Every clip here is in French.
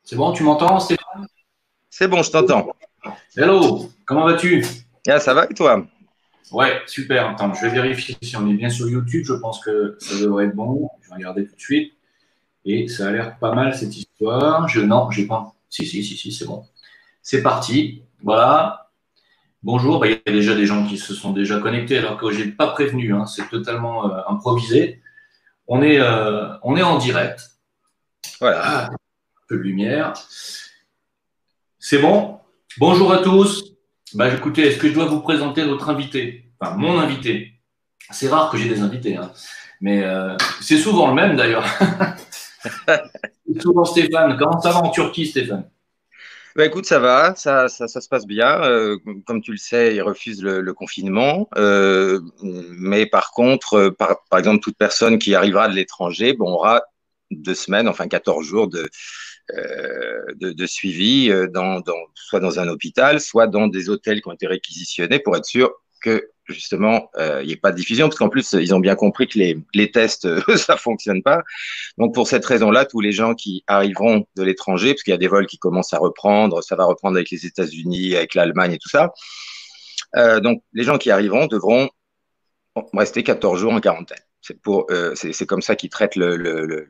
C'est bon, tu m'entends, Stéphane? C'est bon, je t'entends. Hello, comment vas-tu? Ah, ça va et toi? Ouais, super. Attends, je vais vérifier si on est bien sur YouTube. Je pense que ça devrait être bon. Je vais regarder tout de suite. Et ça a l'air pas mal cette histoire. Non, j'ai pas. Si, c'est bon. C'est parti. Voilà. Bonjour. Bah, il y a déjà des gens qui se sont déjà connectés alors que j'ai pas prévenu, hein. C'est totalement improvisé. On est en direct. Voilà. Ah, un peu de lumière. C'est bon. Bonjour à tous. Bah, écoutez, est-ce que je dois vous présenter notre invité? Enfin, mon invité. C'est rare que j'ai des invités, hein. Mais c'est souvent le même d'ailleurs. C'est souvent Stéphane. Comment ça va en Turquie, Stéphane? Bah, écoute, ça va, ça se passe bien. Comme tu le sais, ils refusent le confinement. Mais par contre, par exemple, toute personne qui arrivera de l'étranger, bon, aura 2 semaines, enfin 14 jours de suivi, soit dans un hôpital, soit dans des hôtels qui ont été réquisitionnés pour être sûr que justement il n'y ait pas de diffusion, parce qu'en plus ils ont bien compris que les tests ça fonctionne pas. Donc pour cette raison-là, tous les gens qui arriveront de l'étranger, parce qu'il y a des vols qui commencent à reprendre, ça va reprendre avec les États-Unis, avec l'Allemagne et tout ça. Donc les gens qui arriveront devront rester 14 jours en quarantaine. C'est comme ça qu'ils traitent le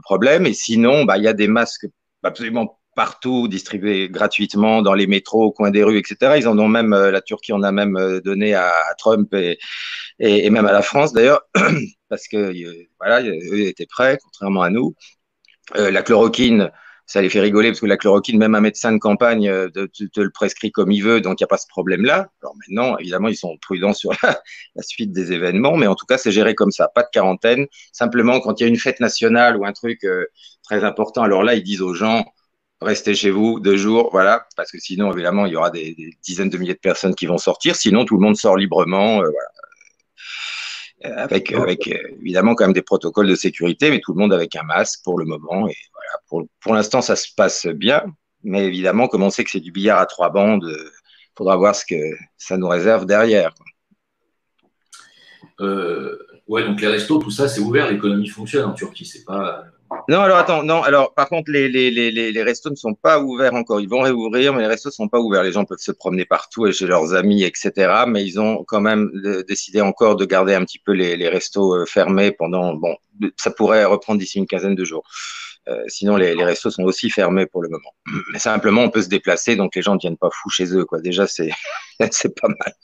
problème. Et sinon, bah, il y a des masques absolument partout, distribués gratuitement dans les métros, au coin des rues, etc. Ils en ont même, la Turquie en a même donné à Trump et même à la France d'ailleurs, parce que voilà, eux étaient prêts, contrairement à nous. La chloroquine, ça les fait rigoler parce que la chloroquine, même un médecin de campagne te le prescrit comme il veut, donc il n'y a pas ce problème-là. Alors maintenant, évidemment, ils sont prudents sur la suite des événements, mais en tout cas, c'est géré comme ça, pas de quarantaine. Simplement, quand il y a une fête nationale ou un truc très important, alors là, ils disent aux gens, restez chez vous 2 jours, voilà, parce que sinon, évidemment, il y aura des dizaines de milliers de personnes qui vont sortir. Sinon, tout le monde sort librement, voilà, avec évidemment quand même des protocoles de sécurité, mais tout le monde avec un masque pour le moment. Et voilà, pour l'instant, ça se passe bien. Mais évidemment, comme on sait que c'est du billard à 3 bandes, faudra voir ce que ça nous réserve derrière. Ouais, donc les restos, tout ça, c'est ouvert. L'économie fonctionne en Turquie. C'est pas. Non, alors attends, non, alors par contre, les restos ne sont pas ouverts encore. Ils vont réouvrir, mais les restos ne sont pas ouverts. Les gens peuvent se promener partout et chez leurs amis, etc. Mais ils ont quand même décidé encore de garder un petit peu les restos fermés pendant. Bon, ça pourrait reprendre d'ici une quinzaine de jours. Sinon, les restos sont aussi fermés pour le moment. Mais simplement, on peut se déplacer, donc les gens ne viennent pas fous chez eux, quoi. Déjà, c'est c'est pas mal.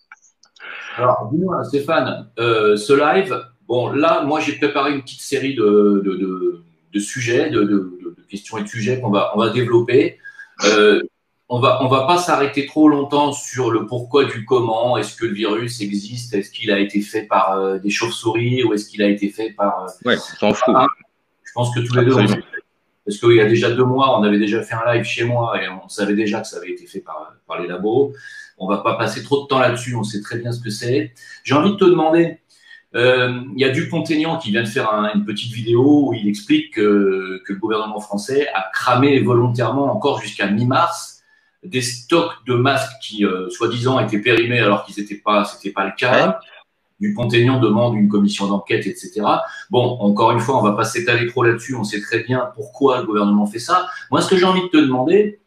Alors, dis-moi, Stéphane, ce live, bon, là, moi, j'ai préparé une petite série de sujets, de questions et de sujets qu'on va développer. Euh, on va pas s'arrêter trop longtemps sur le pourquoi du comment. Est-ce que le virus existe? Est-ce qu'il a été fait par des chauves-souris ou est-ce qu'il a été fait par Ouais, on s'en fout. je pense que tous les deux, on Absolument. sait. Parce qu'il y a déjà 2 mois, on avait déjà fait un live chez moi et on savait déjà que ça avait été fait par les labos. On va pas passer trop de temps là-dessus, on sait très bien ce que c'est. J'ai envie de te demander, il y a Dupont-Aignan qui vient de faire une petite vidéo où il explique que le gouvernement français a cramé volontairement encore jusqu'à mi-mars des stocks de masques qui, soi-disant, étaient périmés alors qu'ils c'était pas le Ouais. cas. Dupont-Aignan demande une commission d'enquête, etc. Bon, encore une fois, on ne va pas s'étaler trop là-dessus. On sait très bien pourquoi le gouvernement fait ça. Moi, ce que j'ai envie de te demander,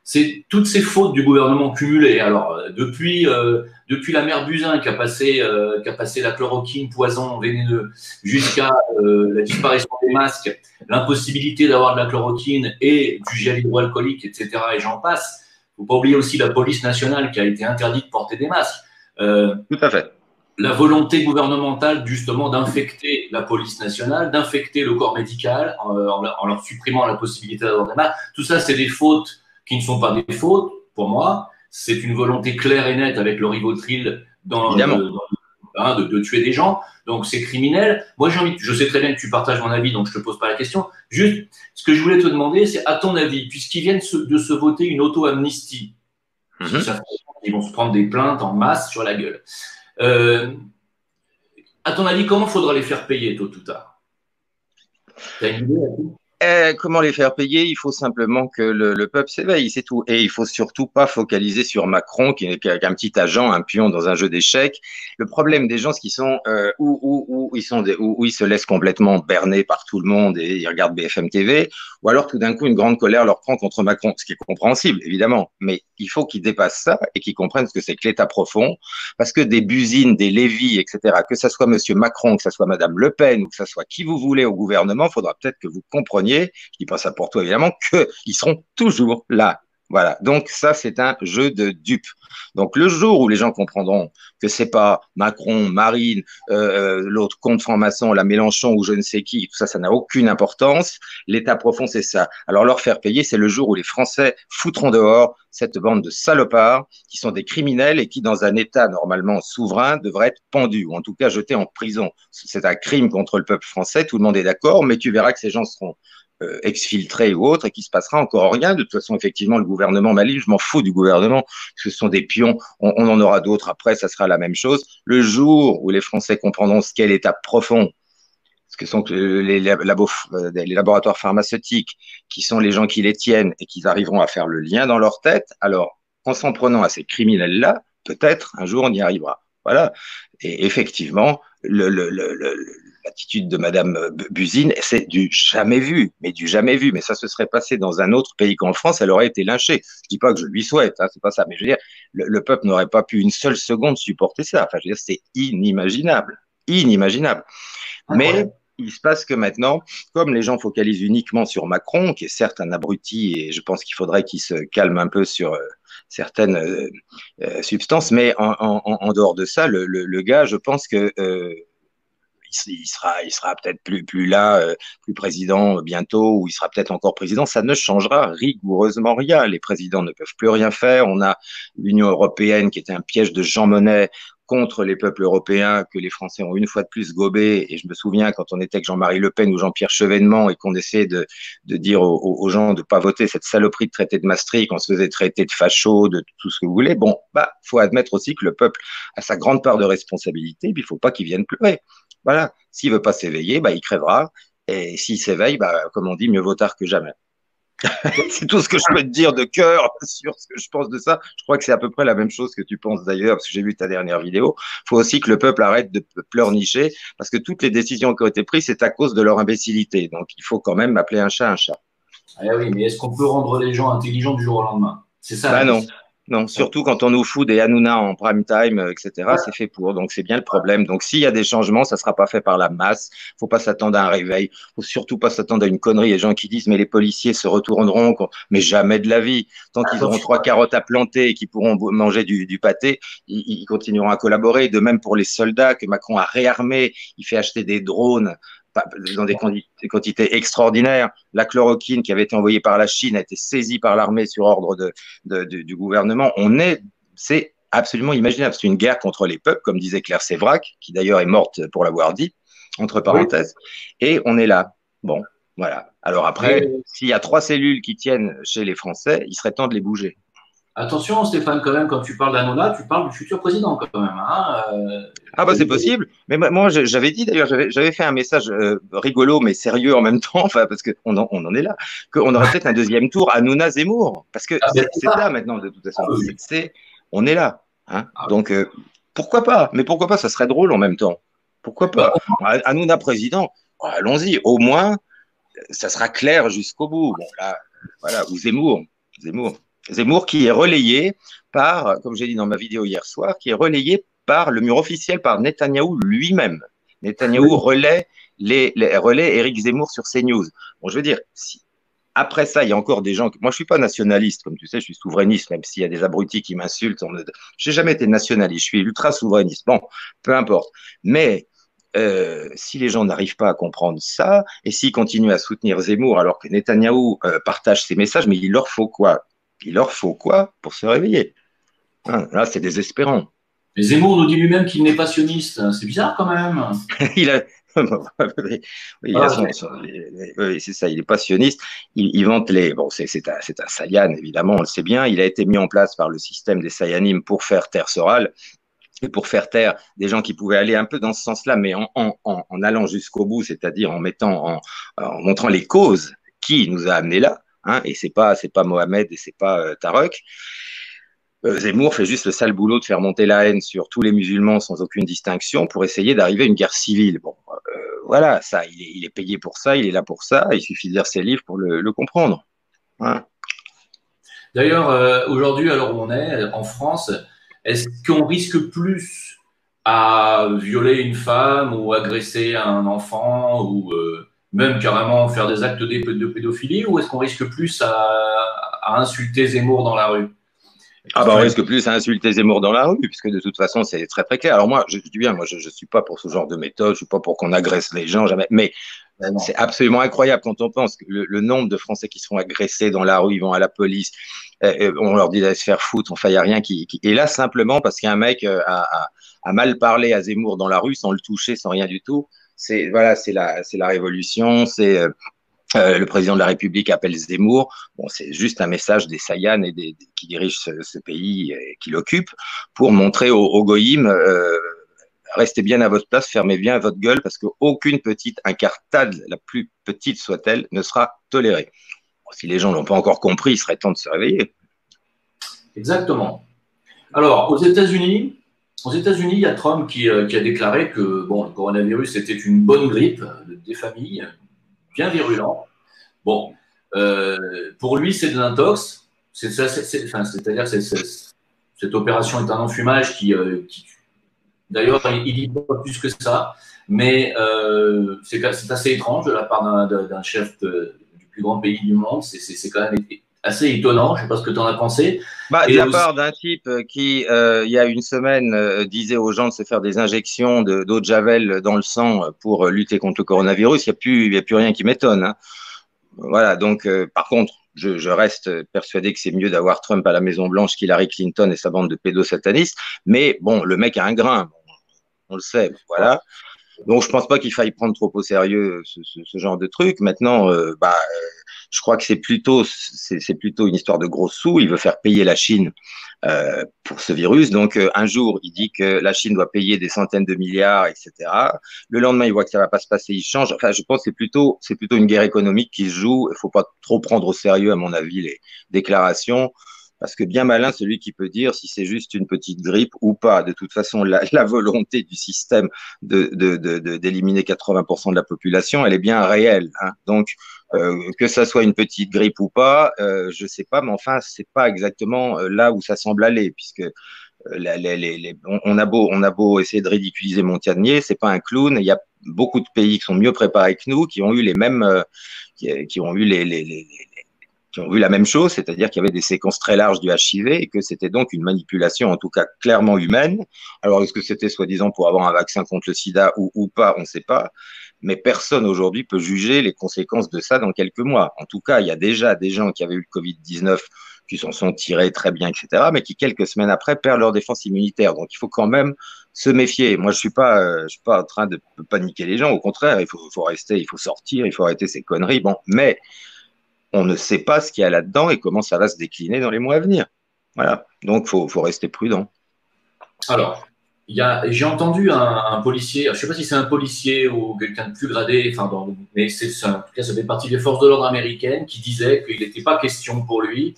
c'est toutes ces fautes du gouvernement cumulées. Alors, depuis la mère Buzyn qui a passé la chloroquine, poison vénéneux, jusqu'à la disparition des masques, l'impossibilité d'avoir de la chloroquine et du gel hydroalcoolique, etc. Et j'en passe. Il ne faut pas oublier aussi la police nationale qui a été interdite de porter des masques. Tout à fait. La volonté gouvernementale justement d'infecter la police nationale, d'infecter le corps médical en leur supprimant la possibilité d'avoir des masques. Tout ça, c'est des fautes qui ne sont pas des fautes pour moi. C'est une volonté claire et nette avec le Rivotril Évidemment. de tuer des gens. Donc c'est criminel. Moi, je sais très bien que tu partages mon avis, donc je te pose pas la question. Juste, ce que je voulais te demander, c'est à ton avis, puisqu'ils viennent de se voter une auto-amnistie, si Mhm. ça, ils vont se prendre des plaintes en masse sur la gueule. Euh, à ton avis, comment faudra les faire payer tôt ou tard? T'as une idée là-dessus? Comment les faire payer? Il faut simplement que le peuple s'éveille, c'est tout. Et il faut surtout pas focaliser sur Macron, qui n'est qu'un petit agent, un pion dans un jeu d'échecs. Le problème des gens, c'est qu'ils sont où ils sont, où ils se laissent complètement berner par tout le monde et ils regardent BFM TV, ou alors tout d'un coup une grande colère leur prend contre Macron, ce qui est compréhensible évidemment. Mais il faut qu'ils dépassent ça et qu'ils comprennent ce que c'est que l'État profond, parce que des Buzyn, des Lévy, etc., que ça soit Monsieur Macron, que ça soit Madame Le Pen, ou que ça soit qui vous voulez au gouvernement, il faudra peut-être que vous compreniez, je dis pas ça pour toi évidemment, qu'ils seront toujours là. Voilà. Donc ça, c'est un jeu de dupes. Donc le jour où les gens comprendront que c'est pas Macron, Marine, l'autre compte franc-maçon, la Mélenchon ou je ne sais qui, tout ça, ça n'a aucune importance. L'État profond, c'est ça. Alors leur faire payer, c'est le jour où les Français foutront dehors cette bande de salopards qui sont des criminels et qui, dans un État normalement souverain, devraient être pendus ou en tout cas jetés en prison. C'est un crime contre le peuple français, tout le monde est d'accord, mais tu verras que ces gens seront exfiltrés ou autres et qu'il se passera encore rien. De toute façon, effectivement, le gouvernement mali, je m'en fous du gouvernement, parce que ce sont des pions, on en aura d'autres après, ça sera la même chose. Le jour où les Français comprendront ce qu'est l'État profond, ce que sont les laboratoires pharmaceutiques, qui sont les gens qui les tiennent et qui arriveront à faire le lien dans leur tête, alors en s'en prenant à ces criminels-là, peut-être un jour on y arrivera. Voilà. Et effectivement, l'attitude de Madame Buzyn, c'est du jamais vu, mais du jamais vu. Mais ça se serait passé dans un autre pays qu'en France, elle aurait été lynchée. Je dis pas que je lui souhaite, hein, c'est pas ça, mais je veux dire, le peuple n'aurait pas pu une seule seconde supporter ça. Enfin, je veux dire, c'est inimaginable, inimaginable. Mais il se passe que maintenant, comme les gens focalisent uniquement sur Macron, qui est certes un abruti, et je pense qu'il faudrait qu'il se calme un peu sur certaines substances, mais en dehors de ça, le gars, je pense que il sera peut-être plus là, plus président bientôt, ou il sera peut-être encore président. Ça ne changera rigoureusement rien. Les présidents ne peuvent plus rien faire. On a l'Union européenne qui était un piège de Jean Monnet contre les peuples européens que les Français ont une fois de plus gobé. Et je me souviens quand on était avec Jean-Marie Le Pen ou Jean-Pierre Chevènement et qu'on essayait de dire aux gens de ne pas voter cette saloperie de traité de Maastricht, qu'on se faisait traiter de facho, de tout ce que vous voulez. Bon, bah, faut admettre aussi que le peuple a sa grande part de responsabilité, puis il faut pas qu'il vienne pleurer. Voilà. S'il veut pas s'éveiller, bah, il crèvera. Et s'il s'éveille, bah, comme on dit, mieux vaut tard que jamais. C'est tout ce que je peux te dire de cœur sur ce que je pense de ça. Je crois que c'est à peu près la même chose que tu penses d'ailleurs, parce que j'ai vu ta dernière vidéo. Il faut aussi que le peuple arrête de pleurnicher, parce que toutes les décisions qui ont été prises, c'est à cause de leur imbécilité. Donc il faut quand même appeler un chat un chat. Ah oui, mais est-ce qu'on peut rendre les gens intelligents du jour au lendemain? C'est ça Bah la non. question. Non, surtout quand on nous fout des Hanouna en prime time, etc., c'est fait pour. Donc, c'est bien le problème. Donc, s'il y a des changements, ça sera pas fait par la masse. Faut pas s'attendre à un réveil. Faut surtout pas s'attendre à une connerie. Les gens qui disent, mais les policiers se retourneront, mais jamais de la vie. Tant qu'ils auront 3 carottes à planter et qu'ils pourront manger du pâté, ils continueront à collaborer. De même pour les soldats que Macron a réarmés. Il fait acheter des drones dans des quantités extraordinaires. La chloroquine qui avait été envoyée par la Chine a été saisie par l'armée sur ordre du gouvernement. C'est absolument imaginable. C'est une guerre contre les peuples, comme disait Claire Sévrac, qui d'ailleurs est morte pour l'avoir dit, entre parenthèses. Oui. Et on est là. Bon, voilà. Alors après, s'il y a 3 cellules qui tiennent chez les Français, il serait temps de les bouger. Attention, Stéphane, quand même, quand tu parles d'Hanouna, tu parles du futur président, quand même. Hein ah bah c'est possible. Mais moi, j'avais dit d'ailleurs, j'avais fait un message rigolo mais sérieux en même temps, enfin parce qu'on en est là, qu'on aurait peut-être un deuxième tour à Hanouna Zemmour, parce que c'est là maintenant de toute façon. On est là. Hein. Donc pourquoi pas? Mais pourquoi pas? Ça serait drôle en même temps. Pourquoi pas? Hanouna président, allons-y. Au moins, ça sera clair jusqu'au bout. Bon là, voilà. Ou Zemmour qui est relayé par, comme j'ai dit dans ma vidéo hier soir, qui est relayé par le mur officiel, par Netanyahou lui-même. Netanyahou relaie Éric Zemmour sur CNews. Bon, je veux dire, après ça, il y a encore des gens. Moi, je suis pas nationaliste, comme tu sais, je suis souverainiste, même s'il y a des abrutis qui m'insultent. Je n'ai jamais été nationaliste, je suis ultra souverainiste. Bon, peu importe. Mais si les gens n'arrivent pas à comprendre ça, et s'ils continuent à soutenir Zemmour alors que Netanyahou partage ses messages, mais il leur faut quoi? Il leur faut quoi pour se réveiller? Hein, là, c'est désespérant. Mais Zemmour nous dit lui-même qu'il n'est pas sioniste. C'est bizarre quand même. Il a, oui, c'est ça, il est pas sioniste. Il vante les. Bon, c'est un Sayan, évidemment, on le sait bien. Il a été mis en place par le système des Sayanim pour faire taire Soral et pour faire taire des gens qui pouvaient aller un peu dans ce sens-là, mais en allant jusqu'au bout, c'est-à-dire en montrant les causes qui nous a amenés là, hein, et c'est pas Mohamed et c'est pas Tarek. Zemmour fait juste le sale boulot de faire monter la haine sur tous les musulmans sans aucune distinction pour essayer d'arriver à une guerre civile. Bon, voilà, ça, il est payé pour ça, il est là pour ça, il suffit de lire ses livres pour le comprendre. Hein. D'ailleurs, aujourd'hui, à l'heure où on est, en France, est-ce qu'on risque plus à violer une femme ou agresser un enfant ou même carrément faire des actes de pédophilie, ou est-ce qu'on risque plus à insulter Zemmour dans la rue? Ah bah on risque plus à insulter Zemmour dans la rue, puisque de toute façon c'est très très clair. Alors moi, je dis bien, moi je suis pas pour ce genre de méthode, je suis pas pour qu'on agresse les gens, jamais. Mais c'est absolument incroyable quand on pense que le nombre de Français qui se font agresser dans la rue, ils vont à la police, on leur dit d'aller se faire foutre, enfin il y a rien qui... Et là simplement parce qu'un mec a mal parlé à Zemmour dans la rue sans le toucher, sans rien du tout. C'est voilà, c'est la révolution, c'est le président de la République appelle Zemmour. Bon, c'est juste un message des Sayan et qui dirigent ce pays et qui l'occupent pour montrer aux goïms restez bien à votre place, fermez bien votre gueule parce qu'aucune petite incartade, la plus petite soit-elle, ne sera tolérée. Bon, si les gens l'ont pas encore compris, il serait temps de se réveiller. Exactement. Alors, aux États-Unis, il y a Trump qui a déclaré que bon, le coronavirus était une bonne grippe des familles, bien virulent. Bon, pour lui, c'est de l'intox. C'est-à-dire que cette opération est un enfumage qui d'ailleurs, il dit pas plus que ça, mais c'est assez étrange de la part d'un chef du plus grand pays du monde. C'est quand même assez étonnant. Je ne sais pas ce que tu en as pensé. Bah, de la part d'un type qui, il y a une semaine, disait aux gens de se faire des injections d'eau de Javel dans le sang pour lutter contre le coronavirus, il y a plus rien qui m'étonne. Hein. Voilà, donc par contre, je reste persuadé que c'est mieux d'avoir Trump à la Maison-Blanche qu'Hillary Clinton et sa bande de pédosatanistes. Mais bon, le mec a un grain, on le sait, voilà. Donc je pense pas qu'il faille prendre trop au sérieux ce genre de truc. Maintenant, je crois que c'est plutôt une histoire de gros sous. Il veut faire payer la Chine pour ce virus. Donc un jour, il dit que la Chine doit payer des centaines de milliards, etc. Le lendemain, il voit que ça va pas se passer, il change. Enfin, je pense que c'est plutôt une guerre économique qui se joue. Il faut pas trop prendre au sérieux, à mon avis, les déclarations. Parce que bien malin, celui qui peut dire si c'est juste une petite grippe ou pas. De toute façon, la volonté du système d'éliminer 80% de la population, elle est bien réelle. Hein. Donc, que ça soit une petite grippe ou pas, je sais pas, mais enfin, c'est pas exactement là où ça semble aller, puisque on a beau essayer de ridiculiser Montagnier, c'est pas un clown. Il y a beaucoup de pays qui sont mieux préparés que nous, qui ont eu les mêmes, qui ont eu qui ont vu la même chose, c'est-à-dire qu'il y avait des séquences très larges du HIV et que c'était donc une manipulation, en tout cas clairement humaine. Alors, est-ce que c'était soi-disant pour avoir un vaccin contre le sida ou pas, on ne sait pas. Mais personne aujourd'hui peut juger les conséquences de ça dans quelques mois. En tout cas, il y a déjà des gens qui avaient eu le Covid-19 qui s'en sont tirés très bien, etc., mais qui, quelques semaines après, perdent leur défense immunitaire. Donc, il faut quand même se méfier. Moi, je suis pas en train de paniquer les gens. Au contraire, il faut rester, il faut sortir, il faut arrêter ces conneries. Bon, mais on ne sait pas ce qu'il y a là-dedans et comment ça va se décliner dans les mois à venir. Voilà. Donc, faut rester prudent. Alors, j'ai entendu un policier, je ne sais pas si c'est un policier ou quelqu'un de plus gradé, mais en tout cas, ça fait partie des forces de l'ordre américaines qui disait qu'il n'était pas question pour lui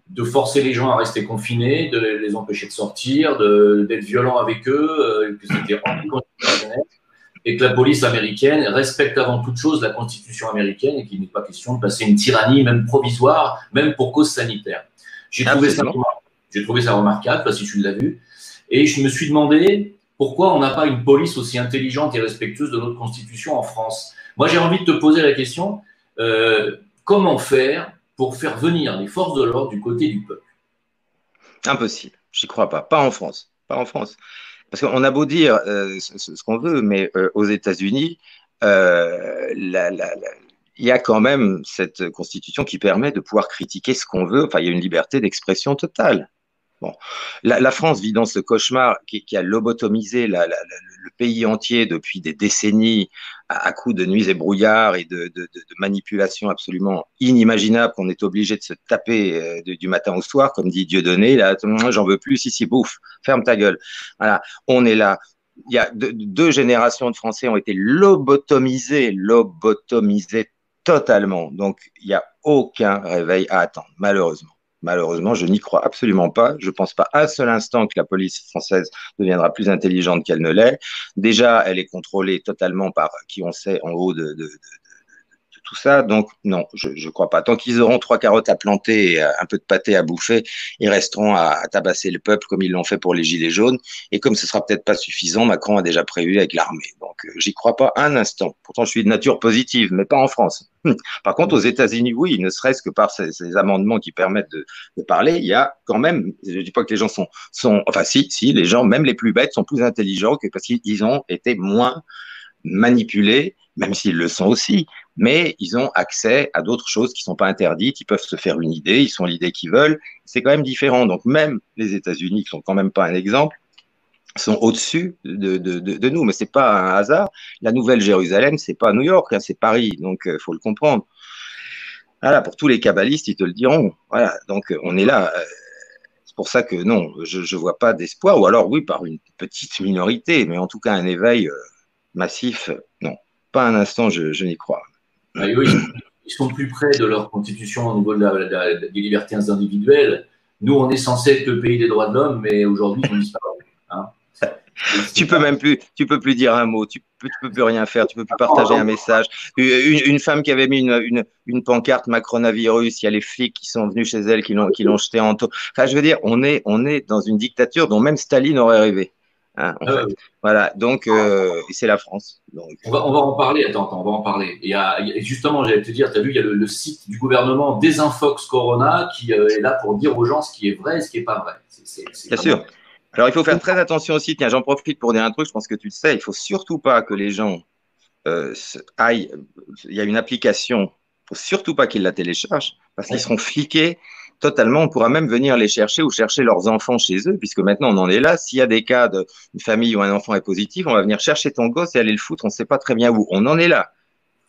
de forcer les gens à rester confinés, de les empêcher de sortir, d'être violent avec eux, que c'était anticonstitutionnel, et que la police américaine respecte avant toute chose la Constitution américaine et qu'il n'est pas question de passer une tyrannie, même provisoire, même pour cause sanitaire. J'ai trouvé ça remarquable, je ne sais pas si tu l'as vu. Et je me suis demandé pourquoi on n'a pas une police aussi intelligente et respectueuse de notre Constitution en France. Moi, j'ai envie de te poser la question, comment faire pour faire venir les forces de l'ordre du côté du peuple? Impossible, j'y crois pas. Pas en France. Pas en France. Parce qu'on a beau dire ce qu'on veut, mais aux États-Unis, il y a quand même cette constitution qui permet de pouvoir critiquer ce qu'on veut. Enfin, il y a une liberté d'expression totale. Bon. La France vit dans ce cauchemar qui a lobotomisé le pays entier depuis des décennies à coups de nuits et brouillards et de manipulations absolument inimaginables qu'on est obligé de se taper du matin au soir, comme dit Dieudonné. Là, j'en veux plus, si, bouffe, ferme ta gueule. Voilà, on est là. Il y a deux générations de Français ont été lobotomisés totalement. Donc, il n'y a aucun réveil à attendre, malheureusement. Malheureusement, je n'y crois absolument pas. Je ne pense pas un seul instant que la police française deviendra plus intelligente qu'elle ne l'est. Déjà, elle est contrôlée totalement par qui on sait en haut de tout ça. Donc, non, je ne crois pas. Tant qu'ils auront 3 carottes à planter et un peu de pâté à bouffer, ils resteront à tabasser le peuple comme ils l'ont fait pour les Gilets jaunes. Et comme ce sera peut-être pas suffisant, Macron a déjà prévu avec l'armée. Donc, j'y crois pas un instant. Pourtant, je suis de nature positive, mais pas en France. Par contre, aux États-Unis, oui, ne serait-ce que par ces amendements qui permettent de parler, il y a quand même, je ne dis pas que les gens enfin si, les gens, même les plus bêtes, sont plus intelligents que parce qu'ils ont été moins manipulés, même s'ils le sont aussi, mais ils ont accès à d'autres choses qui ne sont pas interdites, ils peuvent se faire une idée, ils sont l'idée qu'ils veulent, c'est quand même différent. Donc même les États-Unis, qui sont quand même pas un exemple, sont au-dessus de nous, mais c'est pas un hasard. La Nouvelle-Jérusalem, c'est pas New York, hein, c'est Paris, donc faut le comprendre. Voilà, pour tous les kabbalistes, ils te le diront. Voilà, donc on est là. C'est pour ça que non, je ne vois pas d'espoir, ou alors oui, par une petite minorité, mais en tout cas un éveil massif, non. Pas un instant, je n'y crois. Ah, eux, ils sont plus près de leur constitution au niveau des libertés individuelles. Nous, on est censé être le pays des droits de l'homme, mais aujourd'hui, ils ont disparu. Hein. Tu peux plus dire un mot, tu peux plus rien faire, tu peux plus partager un message. Une femme qui avait mis une pancarte Macronavirus, il y a les flics qui sont venus chez elle, qui l'ont jeté en taux. Enfin, je veux dire, on est dans une dictature dont même Staline aurait rêvé. Hein, en fait. Voilà, donc c'est la France. Donc. On va en parler, attends, on va en parler. Justement, j'allais te dire, tu as vu, il y a le site du gouvernement Desinfox Corona qui est là pour dire aux gens ce qui est vrai et ce qui n'est pas vrai. Bien sûr. Alors, il faut faire très attention aussi. Tiens, j'en profite pour dire un truc, je pense que tu le sais. Il ne faut surtout pas que les gens aillent. Il y a une application, il ne faut surtout pas qu'ils la téléchargent parce qu'ils seront fliqués totalement. On pourra même venir les chercher ou chercher leurs enfants chez eux, puisque maintenant on en est là. S'il y a des cas d'une famille où un enfant est positif, on va venir chercher ton gosse et aller le foutre. On ne sait pas très bien où. On en est là.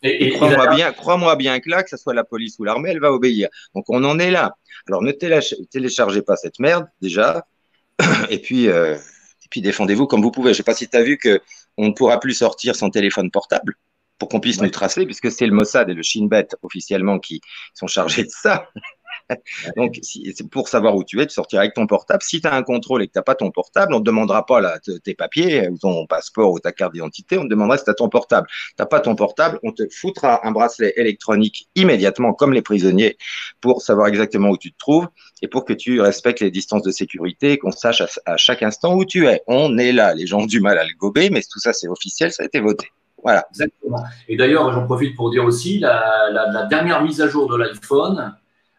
Et crois-moi bien que là, que ce soit la police ou l'armée, elle va obéir. Donc on en est là. Alors ne téléchargez pas cette merde déjà. Et puis défendez-vous comme vous pouvez. Je ne sais pas si tu as vu qu'on ne pourra plus sortir son téléphone portable pour qu'on puisse nous tracer, puisque c'est le Mossad et le Shin Bet officiellement qui sont chargés de ça. Donc, c'est pour savoir où tu es, tu sortiras avec ton portable. Si tu as un contrôle et que tu n'as pas ton portable, on ne te demandera pas là, tes papiers, ou ton passeport ou ta carte d'identité, on te demandera si tu as ton portable. Tu n'as pas ton portable, on te foutra un bracelet électronique immédiatement, comme les prisonniers, pour savoir exactement où tu te trouves et pour que tu respectes les distances de sécurité et qu'on sache à chaque instant où tu es. On est là. Les gens ont du mal à le gober, mais tout ça, c'est officiel, ça a été voté. Voilà. Exactement. Et d'ailleurs, j'en profite pour dire aussi, la dernière mise à jour de l'iPhone,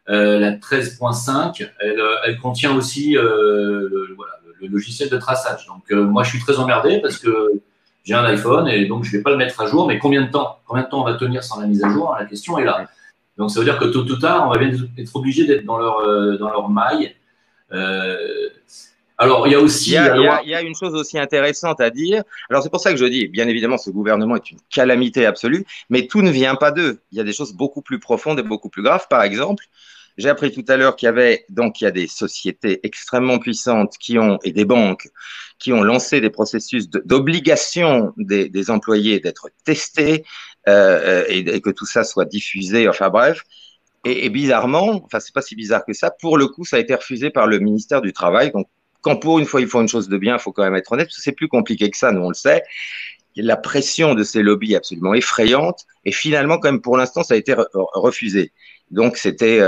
la 13.5, elle contient aussi le logiciel de traçage. Donc, moi, je suis très emmerdé parce que j'ai un iPhone et donc je ne vais pas le mettre à jour. Mais combien de temps on va tenir sans la mise à jour? La question est là. Donc, ça veut dire que tôt ou tard, on va bien être obligé d'être dans leur maille. Alors, il y a aussi. Il y a une chose aussi intéressante à dire. Alors, c'est pour ça que je dis, bien évidemment, ce gouvernement est une calamité absolue, mais tout ne vient pas d'eux. Il y a des choses beaucoup plus profondes et beaucoup plus graves. Par exemple, j'ai appris tout à l'heure qu'il y a des sociétés extrêmement puissantes et des banques qui ont lancé des processus d'obligation des employés d'être testés et que tout ça soit diffusé. Enfin bref. Et bizarrement, enfin c'est pas si bizarre que ça, pour le coup, ça a été refusé par le ministère du Travail. Donc, quand pour une fois ils font une chose de bien, il faut quand même être honnête, parce que c'est plus compliqué que ça, nous on le sait. La pression de ces lobbies est absolument effrayante, et finalement, quand même, pour l'instant, ça a été refusé. Donc, c'était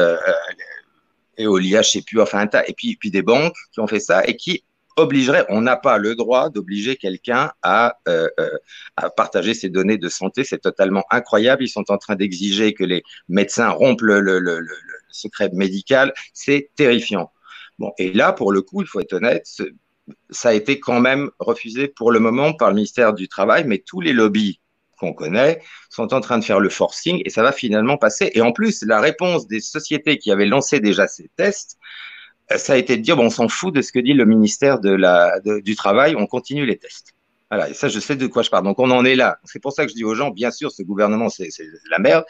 Eolia, je sais plus, enfin un tas, et puis des banques qui ont fait ça et qui obligeraient, on n'a pas le droit d'obliger quelqu'un à partager ses données de santé, c'est totalement incroyable. Ils sont en train d'exiger que les médecins rompent le secret médical, c'est terrifiant. Bon, et là, pour le coup, il faut être honnête, ça a été quand même refusé pour le moment par le ministère du Travail, mais tous les lobbies qu'on connaît sont en train de faire le forcing et ça va finalement passer. Et en plus, la réponse des sociétés qui avaient lancé déjà ces tests, ça a été de dire, bon, on s'en fout de ce que dit le ministère du Travail, on continue les tests. Voilà, et ça, je sais de quoi je parle. Donc, on en est là. C'est pour ça que je dis aux gens, bien sûr, ce gouvernement, c'est la merde,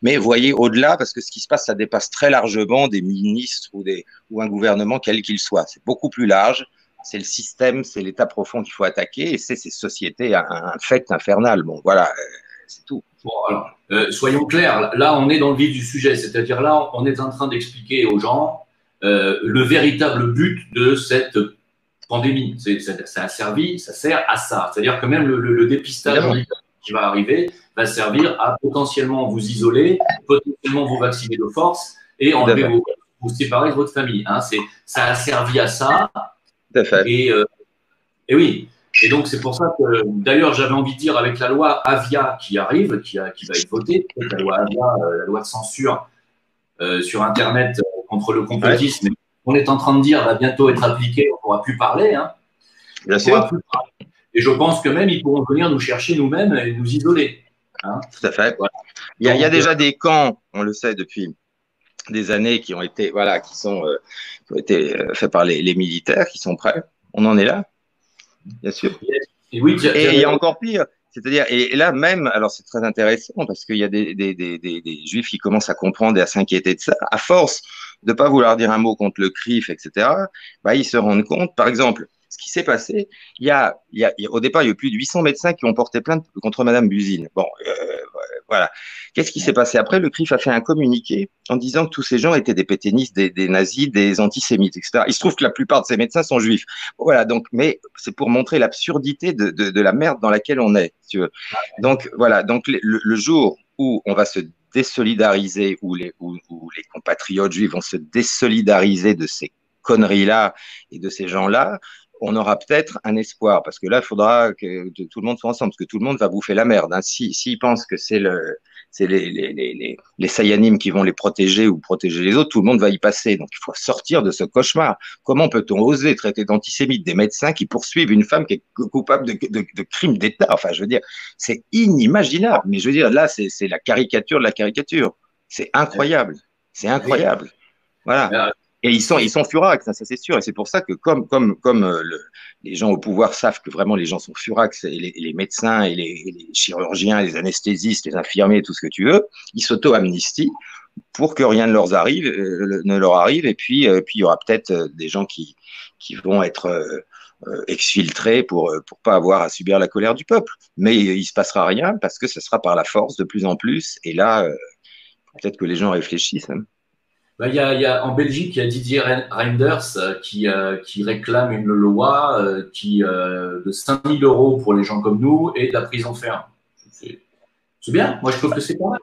mais voyez au-delà, parce que ce qui se passe, ça dépasse très largement des ministres ou un gouvernement, quel qu'il soit. C'est beaucoup plus large. C'est le système, c'est l'état profond qu'il faut attaquer, et c'est ces sociétés infectes, infernales. Bon, voilà. c'est tout. Bon, alors, soyons clairs, là, on est dans le vif du sujet, c'est-à-dire là, on est en train d'expliquer aux gens le véritable but de cette pandémie. Ça sert à ça. C'est-à-dire que même le dépistage qui va arriver va servir à potentiellement vous isoler, potentiellement vous vacciner de force et enlever vous séparer de votre famille. Hein. Ça a servi à ça. Tout à fait. Et oui. Et donc, c'est pour ça que, d'ailleurs, j'avais envie de dire, avec la loi Avia qui arrive, qui va être votée, la loi Avia, la loi de censure sur Internet contre le complotisme, on est en train de dire va bientôt être appliquée, on ne pourra plus parler. Hein. Bien sûr. Et je pense que même, ils pourront venir nous chercher nous-mêmes et nous isoler. Hein. Tout à fait. Voilà. Il y a déjà des camps, on le sait depuis des années, qui ont été, qui ont été faits par les militaires, qui sont prêts. On en est là. Bien sûr. Et il y a encore pire. C'est-à-dire, et là même, alors c'est très intéressant parce qu'il y a des juifs qui commencent à comprendre et à s'inquiéter de ça. À force de ne pas vouloir dire un mot contre le CRIF, etc., ils se rendent compte, par exemple, ce qui s'est passé, au départ, il y a eu plus de 800 médecins qui ont porté plainte contre Madame Buzyn. Bon, voilà. Qu'est-ce qui s'est passé après? Le CRIF a fait un communiqué en disant que tous ces gens étaient des pétainistes, des nazis, des antisémites, etc. Il se trouve que la plupart de ces médecins sont juifs. Voilà, donc, mais c'est pour montrer l'absurdité de la merde dans laquelle on est, si tu veux. Donc, voilà, donc le jour où on va se désolidariser, où les compatriotes juifs vont se désolidariser de ces conneries-là et de ces gens-là, on aura peut-être un espoir, parce que là, il faudra que tout le monde soit ensemble, parce que tout le monde va bouffer la merde. Hein. S'ils pensent que c'est les Sayanim qui vont les protéger ou protéger les autres, tout le monde va y passer. Donc, il faut sortir de ce cauchemar. Comment peut-on oser traiter d'antisémites des médecins qui poursuivent une femme qui est coupable de crimes d'État? Enfin, je veux dire, c'est inimaginable. Mais je veux dire, là, c'est la caricature de la caricature. C'est incroyable. C'est incroyable. Voilà. Et ils sont furax, ça c'est sûr. Et c'est pour ça que comme les gens au pouvoir savent que vraiment les gens sont furax, et les médecins et les chirurgiens, les anesthésistes, les infirmiers, tout ce que tu veux, ils s'auto-amnistient pour que rien ne leur arrive. Et puis il y aura peut-être des gens qui vont être exfiltrés pour pas avoir à subir la colère du peuple. Mais il se passera rien parce que ce sera par la force de plus en plus. Et là, peut-être que les gens réfléchissent. Hein. Il y a, en Belgique, il y a Didier Reinders qui réclame une loi de 5 000 € pour les gens comme nous et de la prison ferme. C'est bien, moi je trouve que c'est pas mal.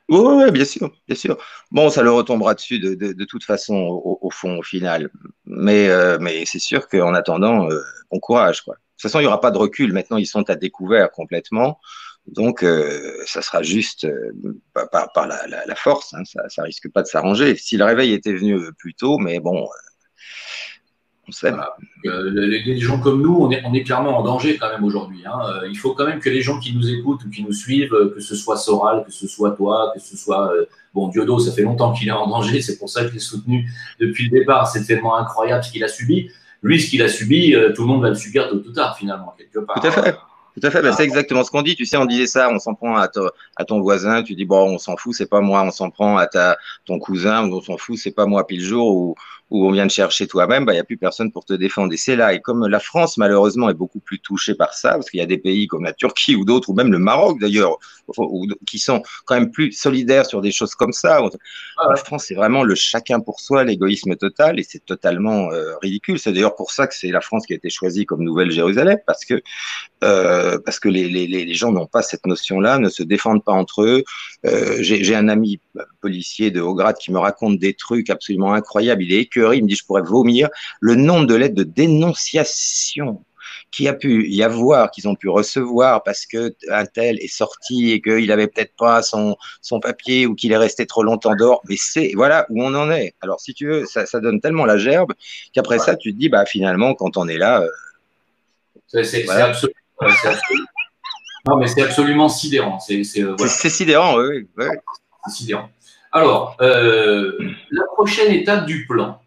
Oui, bien sûr, bien sûr. Bon, ça le retombera dessus de toute façon au fond, au final. Mais c'est sûr qu'en attendant, bon courage, quoi. De toute façon, il n'y aura pas de recul. Maintenant, ils sont à découvert complètement. Donc, ça sera juste par la force. Hein, ça risque pas de s'arranger. Si le réveil était venu plus tôt, mais bon, on sait. Voilà. Les gens comme nous, on est clairement en danger quand même aujourd'hui. Hein. Il faut quand même que les gens qui nous écoutent ou qui nous suivent, que ce soit Soral, que ce soit toi, que ce soit bon Diodo, ça fait longtemps qu'il est en danger. C'est pour ça que je l'ai soutenu depuis le départ. C'est tellement incroyable ce qu'il a subi. Lui, ce qu'il a subi, tout le monde va le subir tôt ou tard finalement quelque part. Tout à fait. Tout à fait, c'est exactement ce qu'on dit. Tu sais, on disait ça, on s'en prend à ton voisin, tu dis, bon, on s'en fout, c'est pas moi, on s'en prend à ton cousin, on s'en fout, c'est pas moi. Puis le jour où on vient te chercher toi-même, il n'y a plus personne pour te défendre. Et c'est là. Et comme la France, malheureusement, est beaucoup plus touchée par ça, parce qu'il y a des pays comme la Turquie ou d'autres, ou même le Maroc d'ailleurs, qui sont quand même plus solidaires sur des choses comme ça. La France, c'est vraiment le chacun pour soi, l'égoïsme total, et c'est totalement ridicule. C'est d'ailleurs pour ça que c'est la France qui a été choisie comme Nouvelle Jérusalem, parce que les gens n'ont pas cette notion-là, ne se défendent pas entre eux. J'ai un ami policier de haut grade qui me raconte des trucs absolument incroyables. Il est écœuré, il me dit je pourrais vomir le nombre de lettres de dénonciation qu'il a pu y avoir, qu'ils ont pu recevoir parce que un tel est sorti et qu'il avait peut-être pas son papier ou qu'il est resté trop longtemps dehors. Mais c'est voilà où on en est. Alors si tu veux, ça donne tellement la gerbe qu'après ça tu te dis bah finalement quand on est là. C'est absolument. Non, mais c'est absolument sidérant. C'est sidérant, oui. C'est sidérant. Alors, la prochaine étape du plan,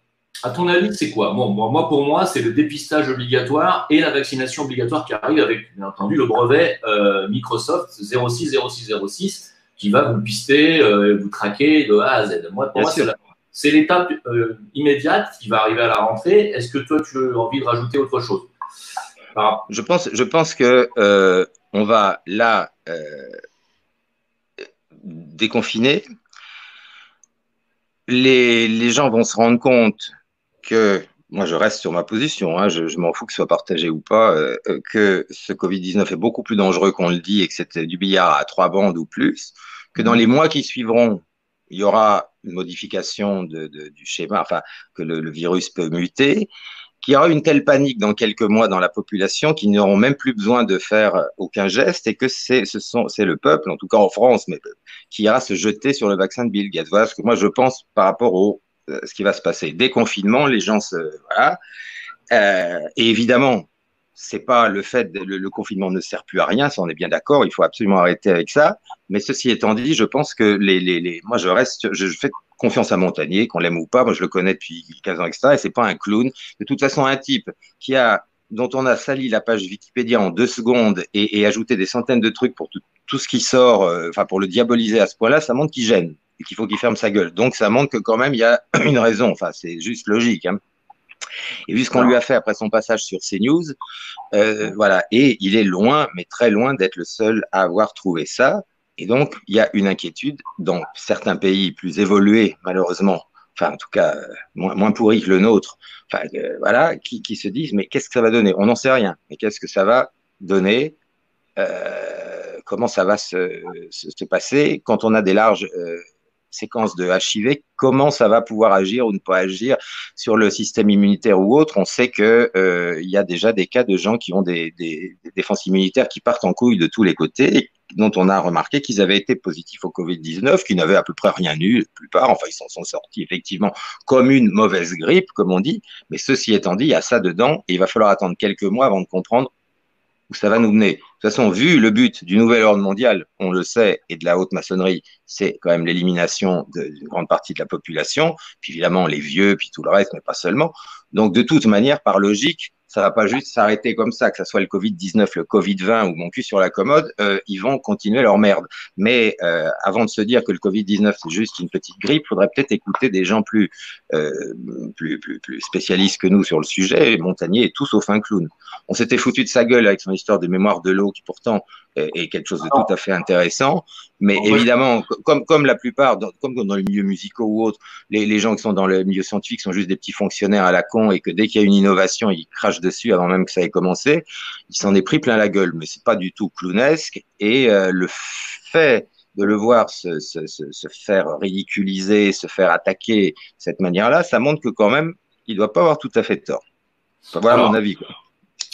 à ton avis, c'est quoi? Bon, pour moi, c'est le dépistage obligatoire et la vaccination obligatoire qui arrive avec, bien entendu, le brevet Microsoft 060606 qui va vous pister, vous traquer de A à Z. Moi, pour moi, c'est l'étape immédiate qui va arriver à la rentrée. Est-ce que toi, tu as envie de rajouter autre chose? Je pense que on va là déconfiner, les gens vont se rendre compte que, moi je reste sur ma position, hein, je m'en fous que ce soit partagé ou pas, que ce Covid-19 est beaucoup plus dangereux qu'on le dit et que c'est du billard à 3 bandes ou plus, que dans les mois qui suivront, il y aura une modification du schéma, enfin que le virus peut muter, qu'il y aura une telle panique dans quelques mois dans la population qu'ils n'auront même plus besoin de faire aucun geste et que c'est le peuple, en tout cas en France, mais qui ira se jeter sur le vaccin de Bill Gates. Voilà ce que moi je pense par rapport au ce qui va se passer. Déconfinement, les gens se voilà. Et évidemment, c'est pas le fait le confinement ne sert plus à rien, ça on est bien d'accord, il faut absolument arrêter avec ça. Mais ceci étant dit, je pense que moi je fais confiance à Montagnier, qu'on l'aime ou pas, moi je le connais depuis 15 ans, etc. Et c'est pas un clown. De toute façon, un type dont on a sali la page Wikipédia en 2 secondes et ajouté des centaines de trucs pour tout ce qui sort, enfin pour le diaboliser à ce point-là, ça montre qu'il gêne et qu'il faut qu'il ferme sa gueule. Donc ça montre que quand même il y a une raison. Enfin c'est juste logique. Hein. Et vu ce qu'on lui a fait après son passage sur CNews, voilà. Et il est loin, mais très loin d'être le seul à avoir trouvé ça. Et donc, il y a une inquiétude dans certains pays plus évolués, malheureusement, enfin, en tout cas, moins pourris que le nôtre, enfin, voilà, qui se disent, mais qu'est-ce que ça va donner? On n'en sait rien, mais qu'est-ce que ça va donner? Comment ça va se passer quand on a des larges séquences de HIV, comment ça va pouvoir agir ou ne pas agir sur le système immunitaire ou autre. On sait que il y a déjà des cas de gens qui ont des défenses immunitaires qui partent en couille de tous les côtés, dont on a remarqué qu'ils avaient été positifs au Covid-19, qui n'avaient à peu près rien eu, la plupart, enfin ils s'en sont sortis effectivement comme une mauvaise grippe, comme on dit, mais ceci étant dit, il y a ça dedans, et il va falloir attendre quelques mois avant de comprendre où ça va nous mener. De toute façon, vu le but du nouvel ordre mondial, on le sait, et de la haute maçonnerie, c'est quand même l'élimination d'une grande partie de la population, puis évidemment les vieux, puis tout le reste, mais pas seulement. Donc de toute manière, par logique, ça va pas juste s'arrêter comme ça, que ce soit le Covid-19, le Covid-20 ou mon cul sur la commode, ils vont continuer leur merde. Mais avant de se dire que le Covid-19 c'est juste une petite grippe, il faudrait peut-être écouter des gens euh, plus spécialistes que nous sur le sujet. Montagnier est tout sauf un clown. On s'était foutu de sa gueule avec son histoire des mémoires de l'eau, qui pourtant est quelque chose de tout à fait intéressant. Mais évidemment, comme la plupart, comme dans les milieux musicaux ou autres, les gens qui sont dans le milieu scientifique sont juste des petits fonctionnaires à la con et que dès qu'il y a une innovation, ils crachent dessus avant même que ça ait commencé. Il s'en est pris plein la gueule, mais c'est pas du tout clownesque. Et le fait de le voir se faire ridiculiser, se faire attaquer de cette manière-là, ça montre que quand même, il doit pas avoir tout à fait tort. Voilà mon avis, quoi.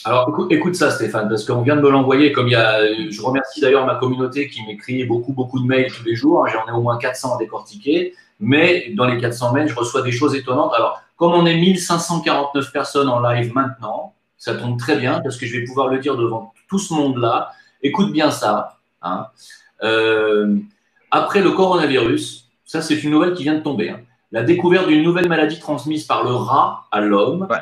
Alors, écoute ça, Stéphane, parce qu'on vient de me l'envoyer. Je remercie d'ailleurs ma communauté qui m'écrit beaucoup de mails tous les jours. J'en ai au moins 400 à décortiquer. Mais dans les 400 mails, je reçois des choses étonnantes. Alors, comme on est 1549 personnes en live maintenant, ça tombe très bien parce que je vais pouvoir le dire devant tout ce monde-là. Écoute bien ça. Hein. Après le coronavirus, ça c'est une nouvelle qui vient de tomber. Hein. La découverte d'une nouvelle maladie transmise par le rat à l'homme. Ouais.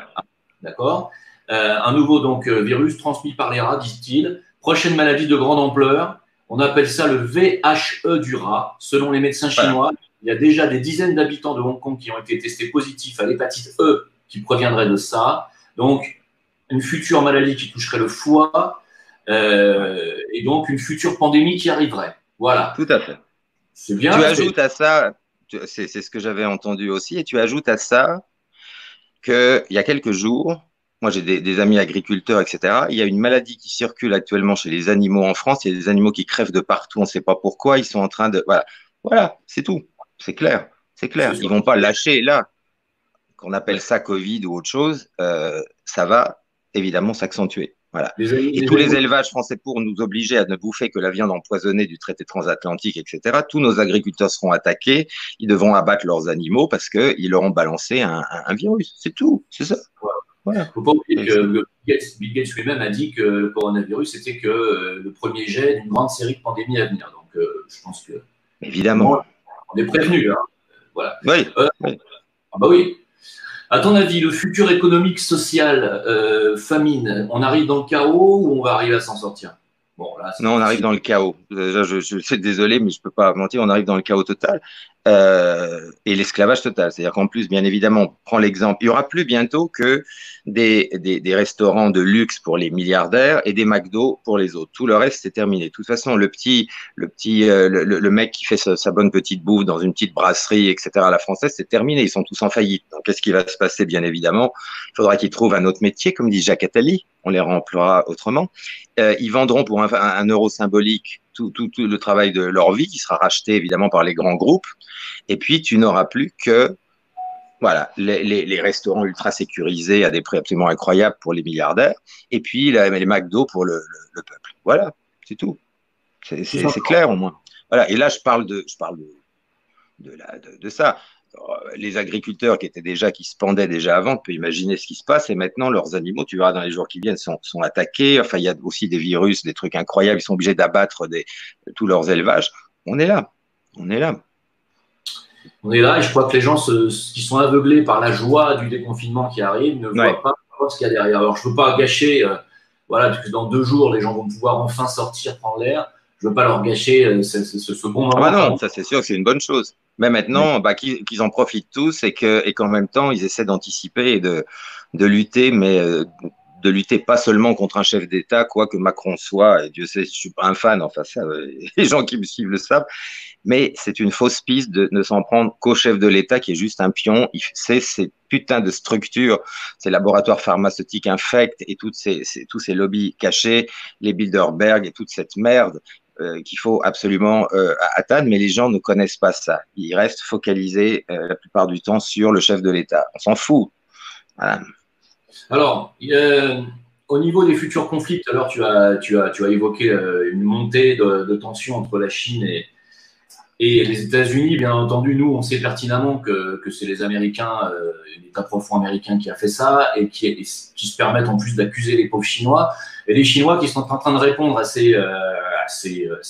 D'accord. Un nouveau virus transmis par les rats, disent-ils. Prochaine maladie de grande ampleur. On appelle ça le VHE du rat. Selon les médecins chinois, il y a déjà des dizaines d'habitants de Hong Kong qui ont été testés positifs à l'hépatite E qui proviendrait de ça. Donc, une future maladie qui toucherait le foie et donc une future pandémie qui arriverait. Voilà. Tout à fait. C'est bien. Tu ajoutes à ça, c'est ce que j'avais entendu aussi, et tu ajoutes à ça qu'il y a quelques jours, moi j'ai des amis agriculteurs, etc. Il y a une maladie qui circule actuellement chez les animaux en France. Il y a des animaux qui crèvent de partout, on ne sait pas pourquoi. Ils sont en train de… Voilà, c'est tout. C'est clair. Ils ne vont pas lâcher là. Qu'on appelle ça Covid ou autre chose, ça va évidemment s'accentuer. Voilà. Et tous les élevages français, pour nous obliger à ne bouffer que la viande empoisonnée du traité transatlantique, etc., tous nos agriculteurs seront attaqués, ils devront abattre leurs animaux parce qu'ils leur ont balancé un virus. C'est tout, c'est ça. Il ne faut pas oublier que Bill Gates lui-même a dit que le coronavirus c'était que le premier jet d'une grande série de pandémies à venir. Donc, je pense que… Évidemment. On est prévenu. Hein. Voilà. Oui. Ah bah oui. À ton avis, le futur économique, social, famine, on arrive dans le chaos ou on va arriver à s'en sortir? Bon, là, non, on arrive dans le chaos. Déjà, je suis désolé, mais je ne peux pas mentir, on arrive dans le chaos total. et l'esclavage total. C'est-à-dire qu'en plus, bien évidemment, on prend l'exemple, il y aura plus bientôt que des restaurants de luxe pour les milliardaires et des McDo pour les autres. Tout le reste, c'est terminé. De toute façon, le mec qui fait sa bonne petite bouffe dans une petite brasserie, etc., à la française, c'est terminé. Ils sont tous en faillite. Donc, qu'est-ce qui va se passer? Bien évidemment, il faudra qu'ils trouvent un autre métier, comme dit Jacques Attali. On les réemploiera autrement. Ils vendront pour un euro symbolique tout le travail de leur vie, qui sera racheté évidemment par les grands groupes. Et puis, tu n'auras plus que voilà, les restaurants ultra sécurisés à des prix absolument incroyables pour les milliardaires, et puis les McDo pour le peuple. Voilà, c'est tout. C'est clair au moins. Voilà. Et là, je parle de ça. Les agriculteurs qui se pendaient déjà avant, tu peux imaginer ce qui se passe, et maintenant leurs animaux, tu verras dans les jours qui viennent, sont attaqués. Enfin, il y a aussi des virus, des trucs incroyables. Ils sont obligés d'abattre tous leurs élevages. On est là. On est là. On est là et je crois que les gens qui sont aveuglés par la joie du déconfinement qui arrive ne voient pas ce qu'il y a derrière. Alors, je ne veux pas gâcher, voilà, parce que dans 2 jours, les gens vont pouvoir enfin sortir, prendre l'air. Je ne veux pas leur gâcher ce bon moment. Ah bah non, ça c'est sûr que c'est une bonne chose. Mais maintenant, qu'ils en profitent tous et qu'en même temps, ils essaient d'anticiper et de lutter, mais de lutter pas seulement contre un chef d'État, quoi que Macron soit, et Dieu sait, je suis pas un fan, enfin ça, les gens qui me suivent le savent, mais c'est une fausse piste de ne s'en prendre qu'au chef de l'État qui est juste un pion. C'est ces putains de structures, ces laboratoires pharmaceutiques infects et tous ces lobbies cachés, les Bilderberg et toute cette merde qu'il faut absolument atteindre, mais les gens ne connaissent pas ça. Ils restent focalisés la plupart du temps sur le chef de l'État. On s'en fout. Voilà. Alors, au niveau des futurs conflits, tout à l'heure, tu as évoqué une montée de tensions entre la Chine et les États-Unis. Bien entendu, nous, on sait pertinemment que c'est les Américains, l'État profond américain qui a fait ça et qui se permettent en plus d'accuser les pauvres Chinois. Et les Chinois qui sont en train de répondre assez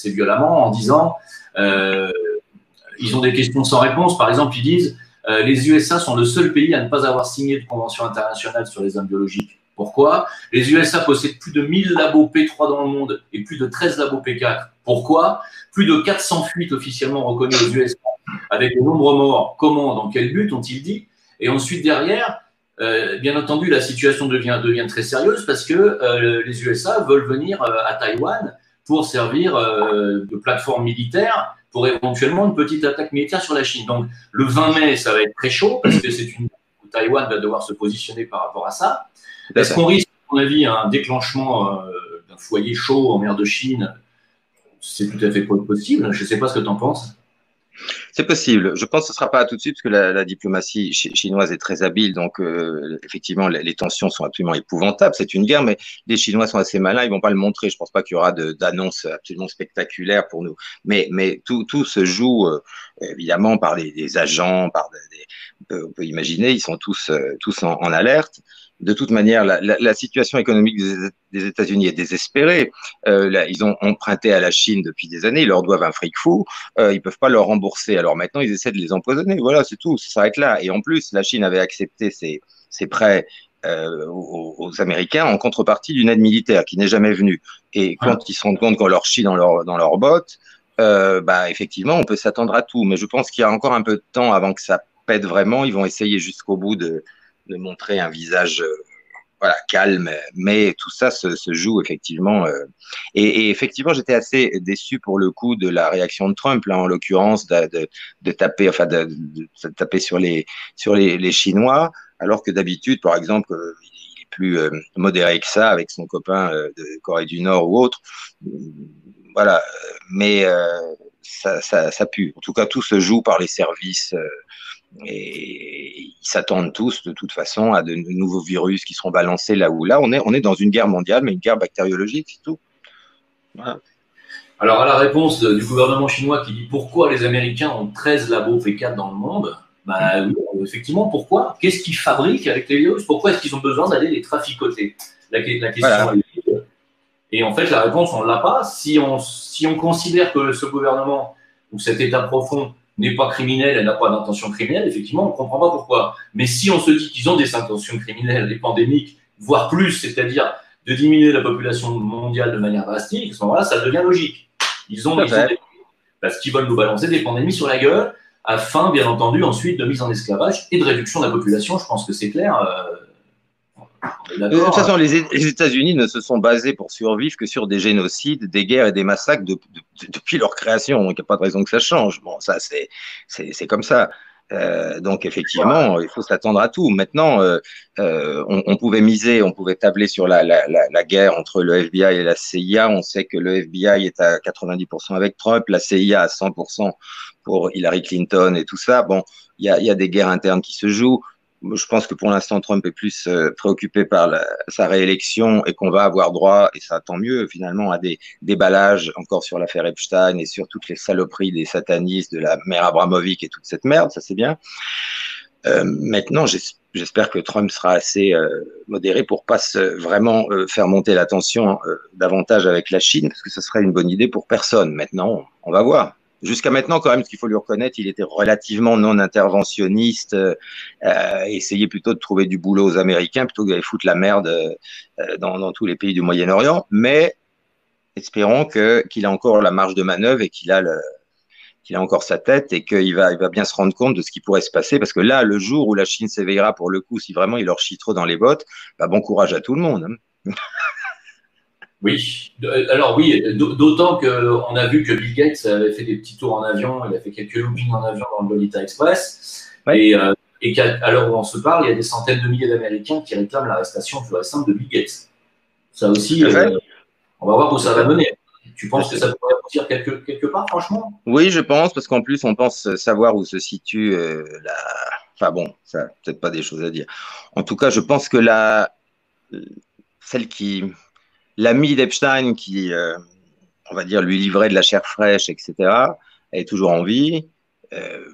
violemment en disant ils ont des questions sans réponse. Par exemple, ils disent les USA sont le seul pays à ne pas avoir signé de convention internationale sur les armes biologiques. Pourquoi? Les USA possèdent plus de 1000 labos P3 dans le monde et plus de 13 labos P4. Pourquoi? Plus de 400 fuites officiellement reconnues aux USA avec de nombreux morts. Comment? Dans quel but ont-ils dit? Et ensuite, derrière, bien entendu, la situation devient très sérieuse parce que les USA veulent venir à Taïwan pour servir de plateforme militaire pour éventuellement une petite attaque militaire sur la Chine. Donc, le 20 mai, ça va être très chaud parce que c'est une où Taïwan va devoir se positionner par rapport à ça. Est-ce qu'on risque, à mon avis, un déclenchement d'un foyer chaud en mer de Chine? C'est tout à fait possible. Je ne sais pas ce que tu en penses. C'est possible. Je pense que ce ne sera pas tout de suite parce que la diplomatie chinoise est très habile. Donc, effectivement, les tensions sont absolument épouvantables. C'est une guerre, mais les Chinois sont assez malins. Ils ne vont pas le montrer. Je ne pense pas qu'il y aura d'annonces absolument spectaculaires pour nous. Mais tout se joue évidemment par des agents, on peut imaginer, ils sont tous en alerte. De toute manière, la situation économique des États-Unis est désespérée. Ils ont emprunté à la Chine depuis des années, ils leur doivent un fric fou, ils peuvent pas leur rembourser. Alors maintenant, ils essaient de les empoisonner. Voilà, c'est tout, ça s'arrête là. Et en plus, la Chine avait accepté ses prêts aux Américains en contrepartie d'une aide militaire qui n'est jamais venue. Et quand ils se rendent compte qu'on leur chie dans leurs bottes, effectivement, on peut s'attendre à tout. Mais je pense qu'il y a encore un peu de temps avant que ça pète vraiment. Ils vont essayer jusqu'au bout de montrer un visage calme, mais tout ça se joue effectivement. Et effectivement, j'étais assez déçu pour le coup de la réaction de Trump, là, en l'occurrence, de taper, de taper sur les Chinois, alors que d'habitude, par exemple, il est plus modéré que ça avec son copain de Corée du Nord ou autre. Voilà, mais ça pue. En tout cas, tout se joue par les services. Et ils s'attendent tous, de toute façon, à de nouveaux virus qui seront balancés là où là. On est dans une guerre mondiale, mais une guerre bactériologique, c'est tout. Voilà. Alors, à la réponse du gouvernement chinois qui dit pourquoi les Américains ont 13 labos P4 dans le monde, effectivement, pourquoi? Qu'est-ce qu'ils fabriquent avec les virus? Pourquoi est-ce qu'ils ont besoin d'aller les traficoter? La question est... Et en fait, la réponse, on ne l'a pas. Si on considère que ce gouvernement ou cet État profond n'est pas criminel et n'a pas d'intention criminelle, effectivement, on ne comprend pas pourquoi. Mais si on se dit qu'ils ont des intentions criminelles et pandémiques, voire plus, c'est-à-dire de diminuer la population mondiale de manière drastique, à ce moment-là, ça devient logique. Ils ont parce qu'ils veulent nous balancer des pandémies sur la gueule. afin, bien entendu, ensuite de mise en esclavage et de réduction de la population. Je pense que c'est clair. On est De toute d'accord. façon, les États-Unis ne se sont basés pour survivre que sur des génocides, des guerres et des massacres depuis leur création. Donc, il n'y a pas de raison que ça change. Bon, ça, c'est comme ça. Donc, effectivement, il faut s'attendre à tout. Maintenant, on pouvait miser, on pouvait tabler sur la guerre entre le FBI et la CIA. On sait que le FBI est à 90% avec Trump, la CIA à 100% pour Hillary Clinton et tout ça. Bon, il y a des guerres internes qui se jouent. Je pense que pour l'instant, Trump est plus préoccupé par sa réélection et qu'on va avoir droit, et ça tant mieux finalement, à des déballages encore sur l'affaire Epstein et sur toutes les saloperies des satanistes, de la mère Abramovic et toute cette merde, ça c'est bien. Maintenant, j'espère que Trump sera assez modéré pour pas vraiment faire monter la tension davantage avec la Chine, parce que ce serait une bonne idée pour personne. Maintenant, on va voir. Jusqu'à maintenant, quand même, ce qu'il faut lui reconnaître, il était relativement non interventionniste, essayait plutôt de trouver du boulot aux Américains plutôt que d'aller foutre la merde dans tous les pays du Moyen-Orient. Mais espérons qu'il a encore la marge de manœuvre et qu'il a encore sa tête et qu'il va bien se rendre compte de ce qui pourrait se passer. Parce que là, le jour où la Chine s'éveillera pour le coup, si vraiment il leur chie trop dans les bottes, bah, bon courage à tout le monde. Hein. Oui, alors oui, d'autant qu'on a vu que Bill Gates avait fait des petits tours en avion, il a fait quelques loopings en avion dans le Lolita Express, Ouais. et qu'à l'heure où on se parle, il y a des centaines de milliers d'Américains qui réclament l'arrestation pure et simple de Bill Gates. Ça aussi, on va voir où ça va mener. Tu penses que ça pourrait aboutir quelque part, franchement? Oui, je pense, parce qu'en plus, on pense savoir où se situe la... Enfin bon, ça, peut-être pas des choses à dire. En tout cas, je pense que celle qui... L'ami d'Epstein qui, on va dire, lui livrait de la chair fraîche, etc., elle est toujours en vie. Euh,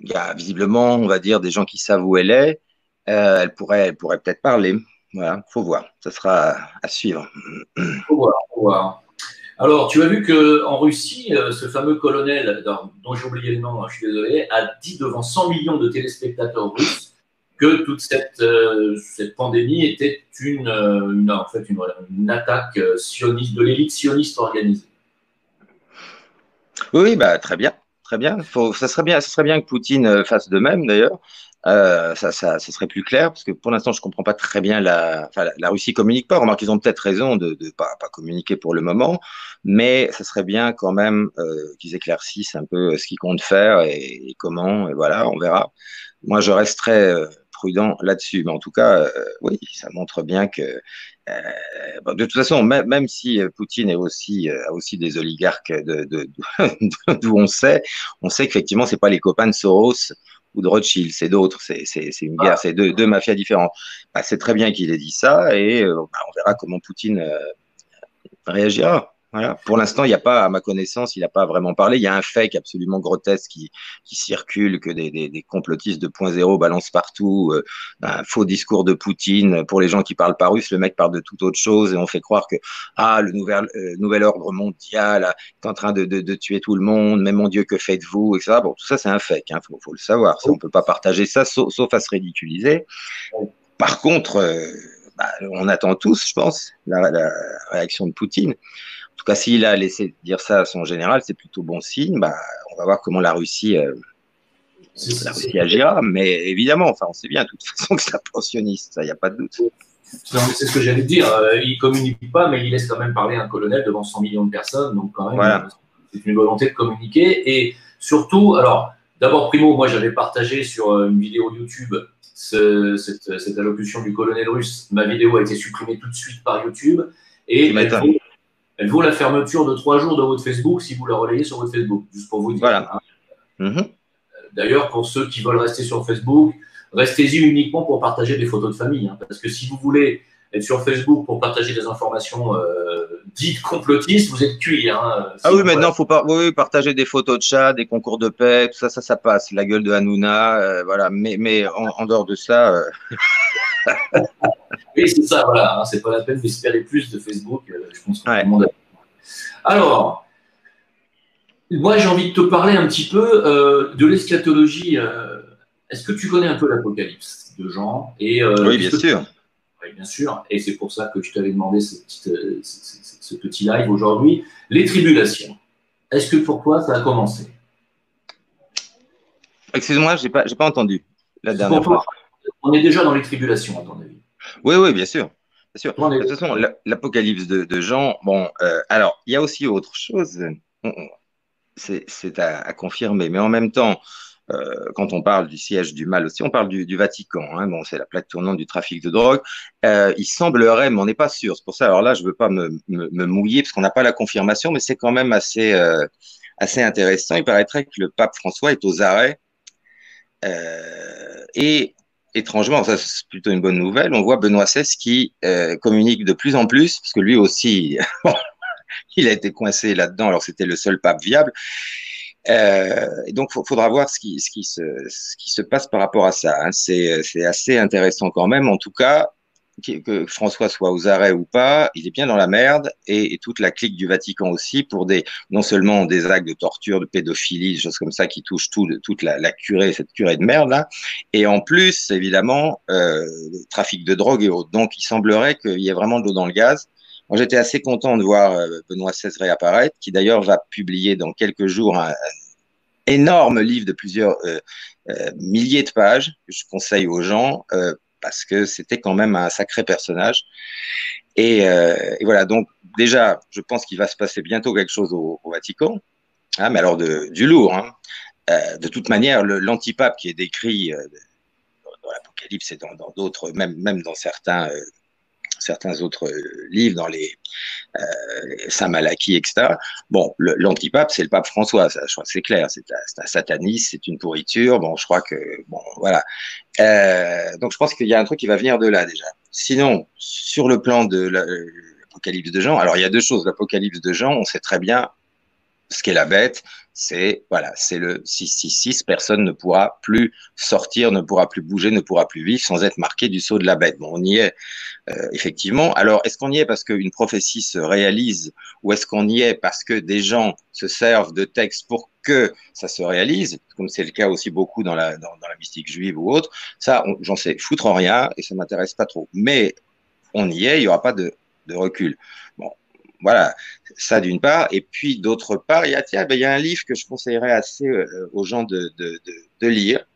Il y a visiblement, on va dire, des gens qui savent où elle est. Elle pourrait peut-être parler. Voilà, faut voir. Ça sera à suivre. Faut voir, faut voir. Alors, tu as vu qu'en Russie, ce fameux colonel, dont j'ai oublié le nom, je suis désolé, a dit devant 100 millions de téléspectateurs russes que toute cette pandémie était en fait une attaque sioniste, de l'élite sioniste organisée. Oui, oui, bah, très bien. Très bien. Ça serait bien que Poutine fasse de même, d'ailleurs. Ça serait plus clair, parce que pour l'instant, je comprends pas très bien la Russie communique pas. Remarque, ils ont peut-être raison de pas communiquer pour le moment, mais ça serait bien quand même qu'ils éclaircissent un peu ce qu'ils comptent faire et comment, et voilà, on verra. Moi, je resterai prudent là-dessus, mais en tout cas, oui, ça montre bien que bon, de toute façon, même si Poutine a aussi des oligarques d'où on sait qu'effectivement, c'est pas les copains de Soros ou de Rothschild, c'est d'autres, c'est une guerre, c'est deux mafias différentes. Bah, c'est très bien qu'il ait dit ça et bah, on verra comment Poutine réagira. Voilà. Pour l'instant, il n'y a pas, à ma connaissance, il n'a pas vraiment parlé. Il y a un fake absolument grotesque qui circule, que des complotistes de point zéro balancent partout, un faux discours de Poutine. Pour les gens qui parlent pas russe, le mec parle de toute autre chose et on fait croire que le nouvel ordre mondial est en train de tuer tout le monde, mais mon Dieu, que faites-vous, etc. Bon, tout ça, c'est un fake, hein, faut le savoir. Ça, on peut pas partager ça, sauf à se ridiculiser. Par contre, on attend tous, je pense, la réaction de Poutine. En tout cas, s'il a laissé dire ça à son général, c'est plutôt bon signe. Bah, on va voir comment la Russie agira. Mais évidemment, enfin, on sait bien de toute façon que c'est un pensionniste, ça, il n'y a pas de doute. C'est ce que j'allais dire. Il communique pas, mais il laisse quand même parler un colonel devant 100 millions de personnes. Donc, quand même, Voilà. c'est une volonté de communiquer. Et surtout, alors, d'abord, primo, moi, j'avais partagé sur une vidéo YouTube cette allocution du colonel russe. Ma vidéo a été supprimée tout de suite par YouTube. Et elle vaut la fermeture de 3 jours de votre Facebook si vous la relayez sur votre Facebook, juste pour vous dire. Voilà. Hein. D'ailleurs, pour ceux qui veulent rester sur Facebook, restez-y uniquement pour partager des photos de famille. Hein, parce que si vous voulez être sur Facebook pour partager des informations dites complotistes, vous êtes cuit. Hein, oui, maintenant, il faut partager des photos de chats, des concours de paix, tout ça passe. La gueule de Hanouna, voilà. Mais en dehors de ça. Oui, c'est ça, voilà. Hein, c'est pas la peine d'espérer plus de Facebook. Je pense que tout le monde a... Alors, moi, j'ai envie de te parler un petit peu de l'eschatologie. Est-ce que tu connais un peu l'Apocalypse de Jean oui, bien sûr. Oui, bien sûr. Et c'est pour ça que je t'avais demandé ce petit live aujourd'hui. Les tribulations. Est-ce que pour toi, ça a commencé? Excuse-moi, j'ai pas entendu la dernière phrase. On est déjà dans les tribulations, à ton avis. Oui, oui, bien sûr. Bien sûr. On est- De toute façon, l'Apocalypse de Jean, bon, alors, il y a aussi autre chose, c'est à confirmer, mais en même temps, quand on parle du siège du mal aussi, on parle du Vatican, hein, bon, c'est la plaque tournante du trafic de drogue. Il semblerait, mais on n'est pas sûr, c'est pour ça, alors là, je ne veux pas me mouiller, parce qu'on n'a pas la confirmation, mais c'est quand même assez intéressant. Il paraîtrait que le pape François est aux arrêts, et étrangement, ça c'est plutôt une bonne nouvelle, on voit Benoît XVI qui communique de plus en plus, parce que lui aussi, il a été coincé là-dedans, alors c'était le seul pape viable. Et donc, il faudra voir ce qui se passe par rapport à ça, hein. C'est assez intéressant quand même. En tout cas, que François soit aux arrêts ou pas, il est bien dans la merde, et toute la clique du Vatican aussi, pour non seulement des actes de torture, de pédophilie, des choses comme ça qui touchent toute la curée, cette curée de merde là, et en plus, évidemment, le trafic de drogue et autres. Donc, il semblerait qu'il y ait vraiment de l'eau dans le gaz. Moi, j'étais assez content de voir Benoît XVI réapparaître, qui d'ailleurs va publier dans quelques jours un énorme livre de plusieurs milliers de pages que je conseille aux gens, parce que c'était quand même un sacré personnage. Et voilà, donc déjà, je pense qu'il va se passer bientôt quelque chose au Vatican, hein, mais alors du lourd, hein. De toute manière, l'antipape qui est décrit dans l'Apocalypse et dans d'autres, même dans certains autres livres, dans les Saint-Malachie, etc. Bon, l'antipape, c'est le pape François, ça, je crois que c'est clair, c'est un sataniste, c'est une pourriture, bon, je crois que, bon, voilà. Donc, je pense qu'il y a un truc qui va venir de là, déjà. Sinon, sur le plan de l'Apocalypse de Jean, alors il y a deux choses. L'Apocalypse de Jean, on sait très bien ce qu'est la bête, c'est voilà, c'est le 666, personne ne pourra plus sortir, ne pourra plus bouger, ne pourra plus vivre sans être marqué du sceau de la bête. Bon, on y est effectivement. Alors, est-ce qu'on y est parce qu'une prophétie se réalise, ou est-ce qu'on y est parce que des gens se servent de textes pour que ça se réalise, comme c'est le cas aussi beaucoup dans la mystique juive ou autre? Ça, j'en sais foutre en rien, et ça m'intéresse pas trop. Mais on y est, il y aura pas de recul. Bon, voilà, ça d'une part. Et puis d'autre part, tiens, ben, il y a un livre que je conseillerais assez aux gens de lire.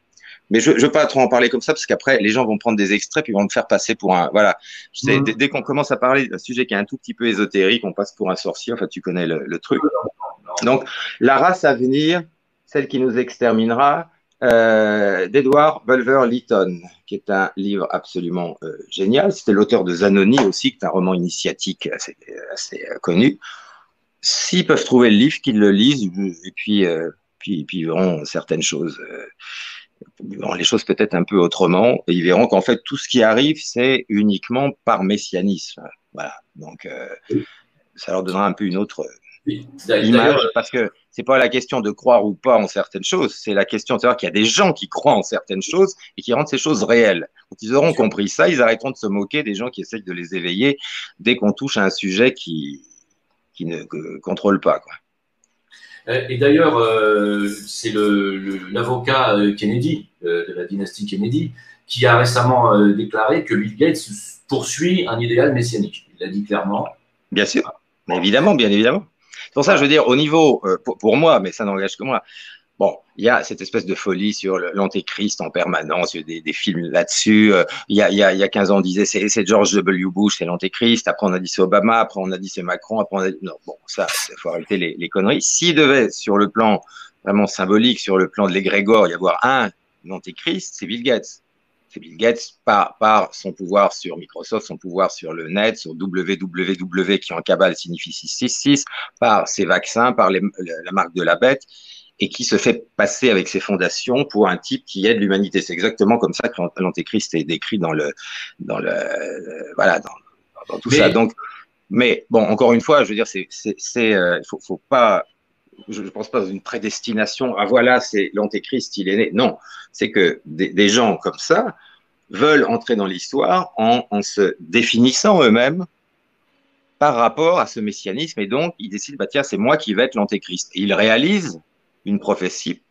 Mais je ne veux pas trop en parler comme ça, parce qu'après, les gens vont prendre des extraits puis vont me faire passer pour un. Voilà. Je sais, dès qu'on commence à parler d'un sujet qui est un tout petit peu ésotérique, on passe pour un sorcier. Enfin, tu connais le truc. Donc, la race à venir, celle qui nous exterminera, d'Edward Bulwer Lytton, qui est un livre absolument génial. C'était l'auteur de Zanoni aussi, qui est un roman initiatique assez connu. S'ils peuvent trouver le livre, qu'ils le lisent, et puis ils verront certaines choses. Ils verront les choses peut-être un peu autrement, et ils verront qu'en fait, tout ce qui arrive, c'est uniquement par messianisme. Voilà. Donc, ça leur donnera un peu une autre image, parce que c'est pas la question de croire ou pas en certaines choses, c'est la question de savoir qu'il y a des gens qui croient en certaines choses et qui rendent ces choses réelles. Quand ils auront compris ça, ils arrêteront de se moquer des gens qui essayent de les éveiller dès qu'on touche à un sujet qui ne contrôle pas, quoi. Et d'ailleurs, c'est l'avocat Kennedy, de la dynastie Kennedy, qui a récemment déclaré que Bill Gates poursuit un idéal messianique. Il l'a dit clairement. Bien sûr, mais évidemment, bien évidemment. C'est pour ça, je veux dire, au niveau, pour moi, mais ça n'engage que moi, bon, il y a cette espèce de folie sur l'antéchrist en permanence, il y a des films là-dessus. Il y a 15 ans, on disait c'est George W. Bush, c'est l'antéchrist. Après, on a dit c'est Obama. Après, on a dit c'est Macron. Après, on a dit non, bon, ça, il faut arrêter les conneries. S'il devait, sur le plan vraiment symbolique, sur le plan de l'égrégore, y avoir un antéchrist, c'est Bill Gates. C'est Bill Gates par son pouvoir sur Microsoft, son pouvoir sur le net, sur www qui en cabale signifie 666, par ses vaccins, par la marque de la bête, et qui se fait passer avec ses fondations pour un type qui aide l'humanité. C'est exactement comme ça que l'antéchrist est décrit voilà, dans tout ça. Donc, mais bon, encore une fois, je veux dire, faut pas, je ne pense pas dans une prédestination. Ah voilà, c'est l'antéchrist, il est né. Non, c'est que des gens comme ça veulent entrer dans l'histoire en se définissant eux-mêmes par rapport à ce messianisme, et donc ils décident, bah tiens, c'est moi qui vais être l'antéchrist. Et ils réalisent une prophétie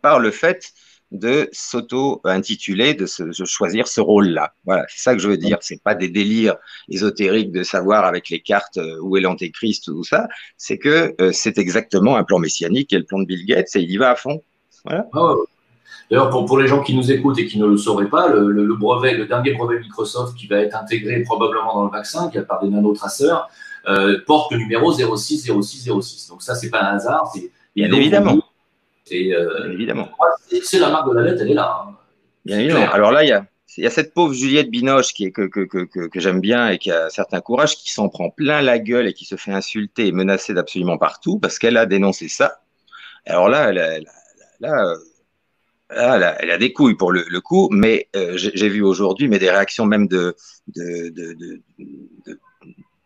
par le fait de s'auto-intituler, de choisir ce rôle-là. Voilà, c'est ça que je veux dire. C'est pas des délires ésotériques de savoir avec les cartes où est l'antéchrist ou tout ça. C'est que c'est exactement un plan messianique, et le plan de Bill Gates, et il y va à fond. Voilà. Oh. D'ailleurs, pour les gens qui nous écoutent et qui ne le sauraient pas, le brevet, le dernier brevet Microsoft qui va être intégré probablement dans le vaccin, qui est par des nanotraceurs, porte le numéro 060606. Donc ça, c'est pas un hasard. Bien évidemment. Évidemment. C'est la marque de la lettre, elle est là. Hein. Bien évidemment. Alors là, il y a cette pauvre Juliette Binoche que j'aime bien et qui a un certain courage, qui s'en prend plein la gueule et qui se fait insulter et menacer d'absolument partout parce qu'elle a dénoncé ça. Alors là, elle a des couilles pour le coup, mais j'ai vu aujourd'hui des réactions même de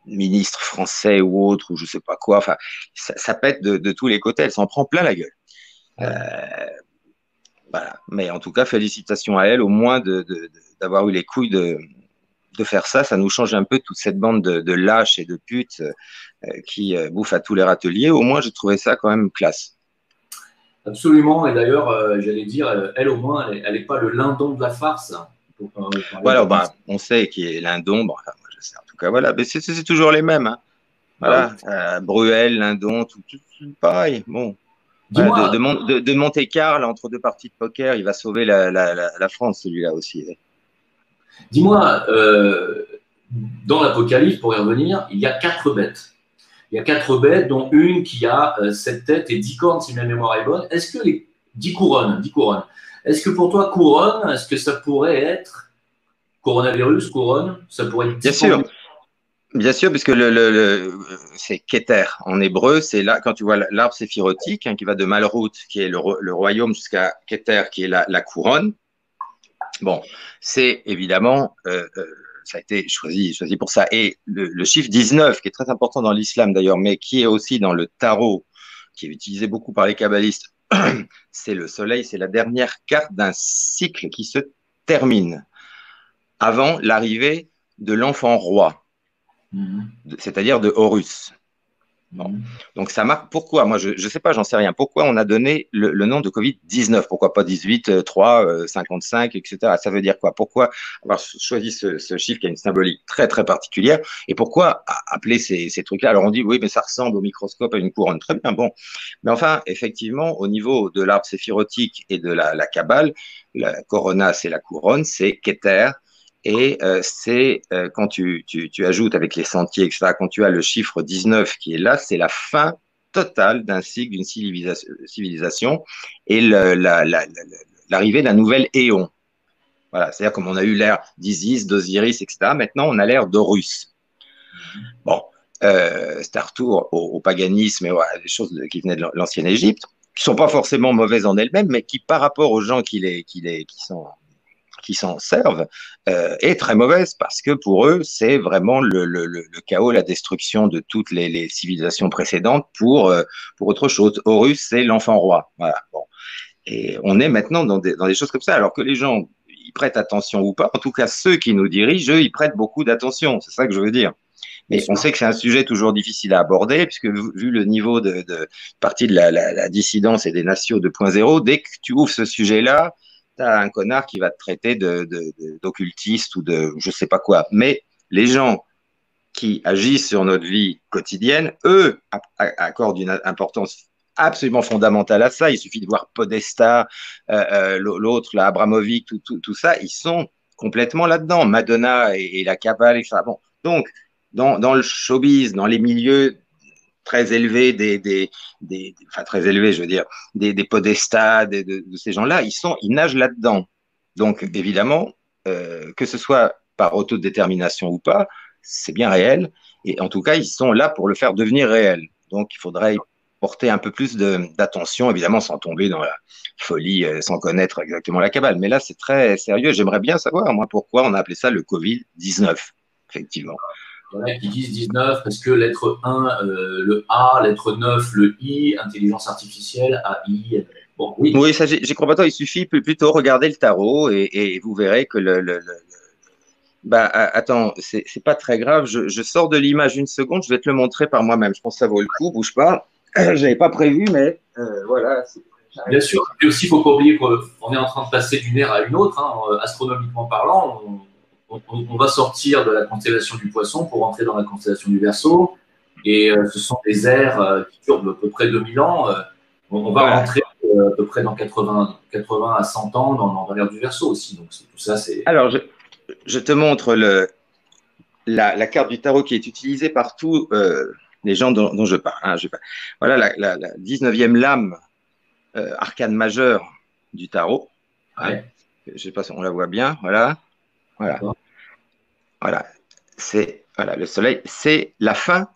ministres français ou autres, ou je sais pas quoi. Enfin, ça pète de tous les côtés. Elle s'en prend plein la gueule. Voilà. Mais en tout cas, félicitations à elle, au moins d'avoir eu les couilles de faire ça. Ça nous change un peu toute cette bande de lâches et de putes qui bouffent à tous les râteliers. Au moins, j'ai trouvé ça quand même classe. Absolument. Et d'ailleurs, j'allais dire, elle au moins, elle n'est pas le lindon de la farce. Voilà, on sait qui est lindon. Bon, enfin, moi, je sais. En tout cas, voilà. Mais c'est toujours les mêmes. Hein. Voilà. Bruel, lindon, tout pareil. Bon. Voilà, de Monte-Carlo entre deux parties de poker, il va sauver la France, celui-là aussi. Dis-moi, dans l'Apocalypse, pour y revenir, il y a 4 bêtes. Il y a 4 bêtes, dont une qui a 7 têtes et 10 cornes, si ma mémoire est bonne. Est-ce que les 10 couronnes. Est-ce que pour toi, couronne, est-ce que ça pourrait être coronavirus, couronne, ça pourrait être... Bien sûr. Bien sûr, puisque c'est Keter en hébreu, c'est là, quand tu vois l'arbre séphirotique, hein, qui va de Malrout, qui est le royaume, jusqu'à Keter, qui est la couronne. Bon, c'est évidemment, ça a été choisi pour ça. Et le chiffre 19, qui est très important dans l'islam d'ailleurs, mais qui est aussi dans le tarot, qui est utilisé beaucoup par les kabbalistes, c'est le soleil, c'est la dernière carte d'un cycle qui se termine avant l'arrivée de l'enfant roi. C'est-à-dire de Horus. Bon. Donc ça marque pourquoi, moi je ne sais pas, j'en sais rien, pourquoi on a donné le nom de Covid-19, pourquoi pas 18, 3, 55, etc. Ça veut dire quoi? Pourquoi avoir choisi ce chiffre qui a une symbolique très très particulière et pourquoi appeler ces trucs-là? Alors on dit oui, mais ça ressemble au microscope à une couronne, très bien, bon. Mais enfin, effectivement, au niveau de l'arbre séphirotique et de la Kabbale, la corona c'est la couronne, c'est Keter. Et c'est quand tu ajoutes avec les sentiers, etc., quand tu as le chiffre 19 qui est là, c'est la fin totale d'un cycle, d'une civilisation et l'arrivée d'un nouvel éon. Voilà, c'est-à-dire comme on a eu l'ère d'Isis, d'Osiris, etc., maintenant on a l'ère d'Horus. Bon, c'est un retour au paganisme et voilà, des choses qui venaient de l'ancienne Égypte, qui ne sont pas forcément mauvaises en elles-mêmes, mais qui, par rapport aux gens qui s'en servent est très mauvaise parce que pour eux, c'est vraiment le chaos, la destruction de toutes les civilisations précédentes pour autre chose. Horus, c'est l'enfant roi. Voilà. Bon. Et on est maintenant dans des choses comme ça, alors que les gens, ils prêtent attention ou pas. En tout cas, ceux qui nous dirigent, eux, ils prêtent beaucoup d'attention. C'est ça que je veux dire. Mais on sait que c'est un sujet toujours difficile à aborder, puisque vu le niveau de partie de la dissidence et des nations 2.0, dès que tu ouvres ce sujet-là, tu as un connard qui va te traiter d'occultiste ou de je sais pas quoi. Mais les gens qui agissent sur notre vie quotidienne, eux, accordent une importance absolument fondamentale à ça. Il suffit de voir Podesta, l'autre, là, Abramovic, tout ça, ils sont complètement là-dedans. Madonna et la Kabbale, etc. Bon, donc, dans le showbiz, dans les milieux très élevés, enfin très élevés, je veux dire, des podestas, de ces gens-là, ils nagent là-dedans. Donc, évidemment, que ce soit par autodétermination ou pas, c'est bien réel. Et en tout cas, ils sont là pour le faire devenir réel. Donc, il faudrait y porter un peu plus d'attention, évidemment, sans tomber dans la folie, sans connaître exactement la Kabbale. Mais là, c'est très sérieux. J'aimerais bien savoir, moi, pourquoi on a appelé ça le Covid-19, effectivement. Il y en a qui disent 19 parce que lettre 1, le A, lettre 9, le I, intelligence artificielle, AI. Bon, oui. Oui, ça, j'y crois pas tant. Il suffit plutôt regarder le tarot et vous verrez que bah, attends, c'est pas très grave. Je sors de l'image une seconde. Je vais te le montrer par moi-même. Je pense que ça vaut le coup. Bouge pas. J'avais pas prévu, mais voilà. Bien sûr. Et aussi, il ne faut pas oublier qu'on est en train de passer d'une ère à une autre. Hein, astronomiquement parlant, on va sortir de la constellation du Poisson pour rentrer dans la constellation du Verseau. Et ce sont des ères qui durent à peu près 2000 ans. On va rentrer à peu près dans 80 à 100 ans dans l'ère du Verseau aussi. Donc tout ça, c'est… Alors, je te montre la carte du tarot qui est utilisée par tous les gens dont je parle. Hein, voilà la 19e lame arcane majeure du tarot. Hein. Ouais. Je ne sais pas si on la voit bien. Voilà. Voilà. Voilà. Voilà, le soleil, c'est la fin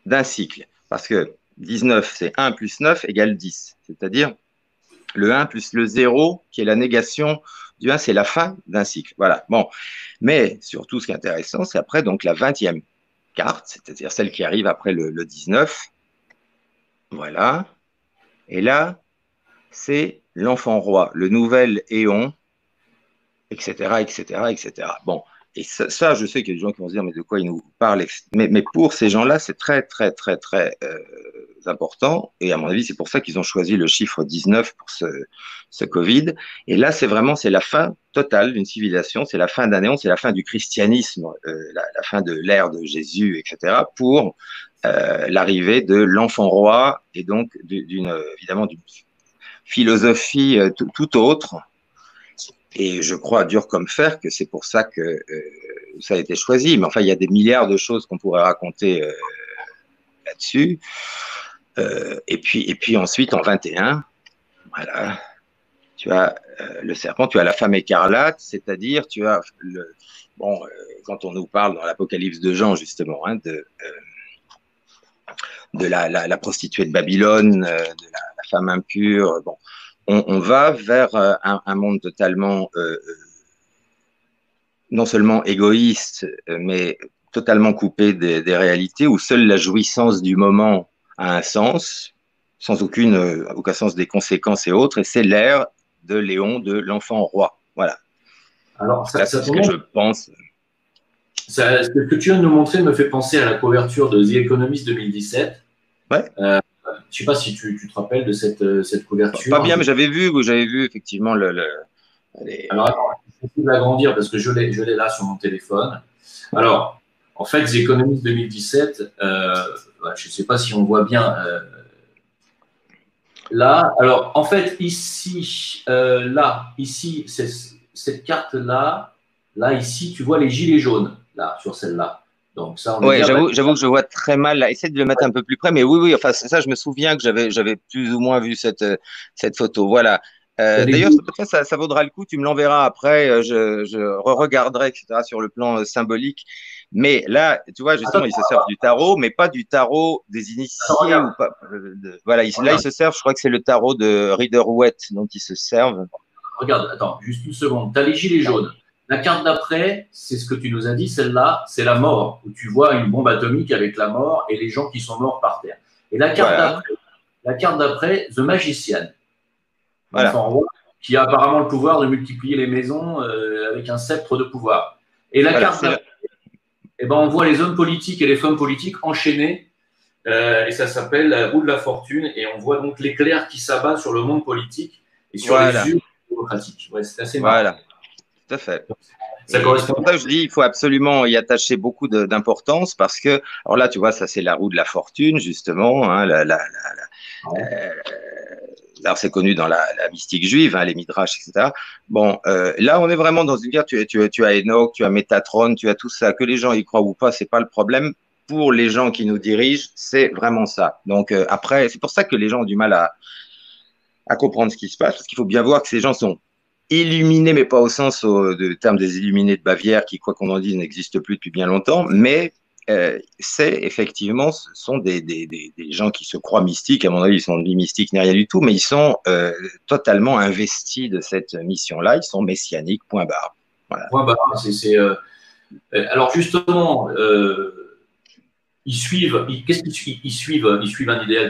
d'un cycle. Parce que 19, c'est 1 plus 9 égale 10. C'est-à-dire le 1 plus le 0, qui est la négation du 1, c'est la fin d'un cycle. Voilà. Bon. Mais surtout, ce qui est intéressant, c'est après donc la 20e carte, c'est-à-dire celle qui arrive après le 19. Voilà. Et là, c'est l'enfant roi, le nouvel éon, etc., etc., etc. Bon. Et ça, je sais qu'il y a des gens qui vont se dire, mais de quoi il nous parle? Mais pour ces gens-là, c'est très, très, très, très important. Et à mon avis, c'est pour ça qu'ils ont choisi le chiffre 19 pour ce Covid. Et là, c'est la fin totale d'une civilisation, c'est la fin d'un éon, c'est la fin du christianisme, la fin de l'ère de Jésus, etc., pour l'arrivée de l'enfant roi et donc évidemment d'une philosophie tout autre. Et je crois dur comme fer que c'est pour ça que ça a été choisi. Mais enfin, il y a des milliards de choses qu'on pourrait raconter là-dessus. Et puis ensuite, en 21, voilà, tu as le serpent, tu as la femme écarlate, c'est-à-dire tu as quand on nous parle dans l'Apocalypse de Jean, justement, hein, de la prostituée de Babylone, de la femme impure, bon. On va vers un monde totalement, non seulement égoïste, mais totalement coupé des réalités, où seule la jouissance du moment a un sens, sans aucun sens des conséquences et autres, et c'est l'ère de Léon, de l'enfant roi. Voilà. Alors, c'est ce que je pense. Ce que tu viens de nous montrer me fait penser à la couverture de The Economist 2017. Ouais. Je ne sais pas si tu te rappelles de cette couverture. Pas bien, mais j'avais vu effectivement Alors, attends, je vais essayer de l'agrandir parce que je l'ai là sur mon téléphone. Alors, en fait, The Economist 2017, je ne sais pas si on voit bien là. Alors, en fait, ici, ici, cette carte-là, ici, tu vois les gilets jaunes, là, sur celle-là. Donc, ça, on ouais, j'avoue que je vois très mal là. Essaye de le mettre un peu plus près, mais oui, enfin, ça, je me souviens que j'avais plus ou moins vu cette photo. Voilà. D'ailleurs, ça vaudra le coup, tu me l'enverras après, je re-regarderai, etc., sur le plan symbolique. Mais là, tu vois, justement, ils se servent du tarot, mais pas du tarot des initiés. Ou pas, voilà, là, ils se servent, je crois que c'est le tarot de Rider-Waite dont ils se servent. Regarde, attends, juste une seconde. Tu as les gilets jaunes. La carte d'après, c'est ce que tu nous as dit, celle-là, c'est la mort, où tu vois une bombe atomique avec la mort et les gens qui sont morts par terre. Et la carte d'après, The Magician. Voilà. Roi, qui a apparemment le pouvoir de multiplier les maisons avec un sceptre de pouvoir. Et la carte d'après, on voit les hommes politiques et les femmes politiques enchaînés, et ça s'appelle la roue de la fortune, et on voit donc l'éclair qui s'abat sur le monde politique et sur les yeux démocratiques. Ouais, c'est assez marrant. Voilà, tout à fait. Ça correspond. C'est pour ça que je dis, il faut absolument y attacher beaucoup d'importance parce que, alors là, tu vois, ça c'est la roue de la fortune, justement. Hein, alors c'est connu dans la mystique juive, hein, les midrash, etc. Bon, là, on est vraiment dans une guerre. Tu as Enoch, tu as Métatron, tu as tout ça. Que les gens y croient ou pas, c'est pas le problème. Pour les gens qui nous dirigent, c'est vraiment ça. Donc après, c'est pour ça que les gens ont du mal à comprendre ce qui se passe, parce qu'il faut bien voir que ces gens sont illuminés, mais pas au sens de terme des illuminés de Bavière, qui, quoi qu'on en dise, n'existent plus depuis bien longtemps, mais c'est effectivement, ce sont des gens qui se croient mystiques. À mon avis, ils sont ni mystiques ni rien du tout, mais ils sont totalement investis de cette mission-là. Ils sont messianiques, point barre. Voilà. Point barre. Alors justement, ils suivent un idéal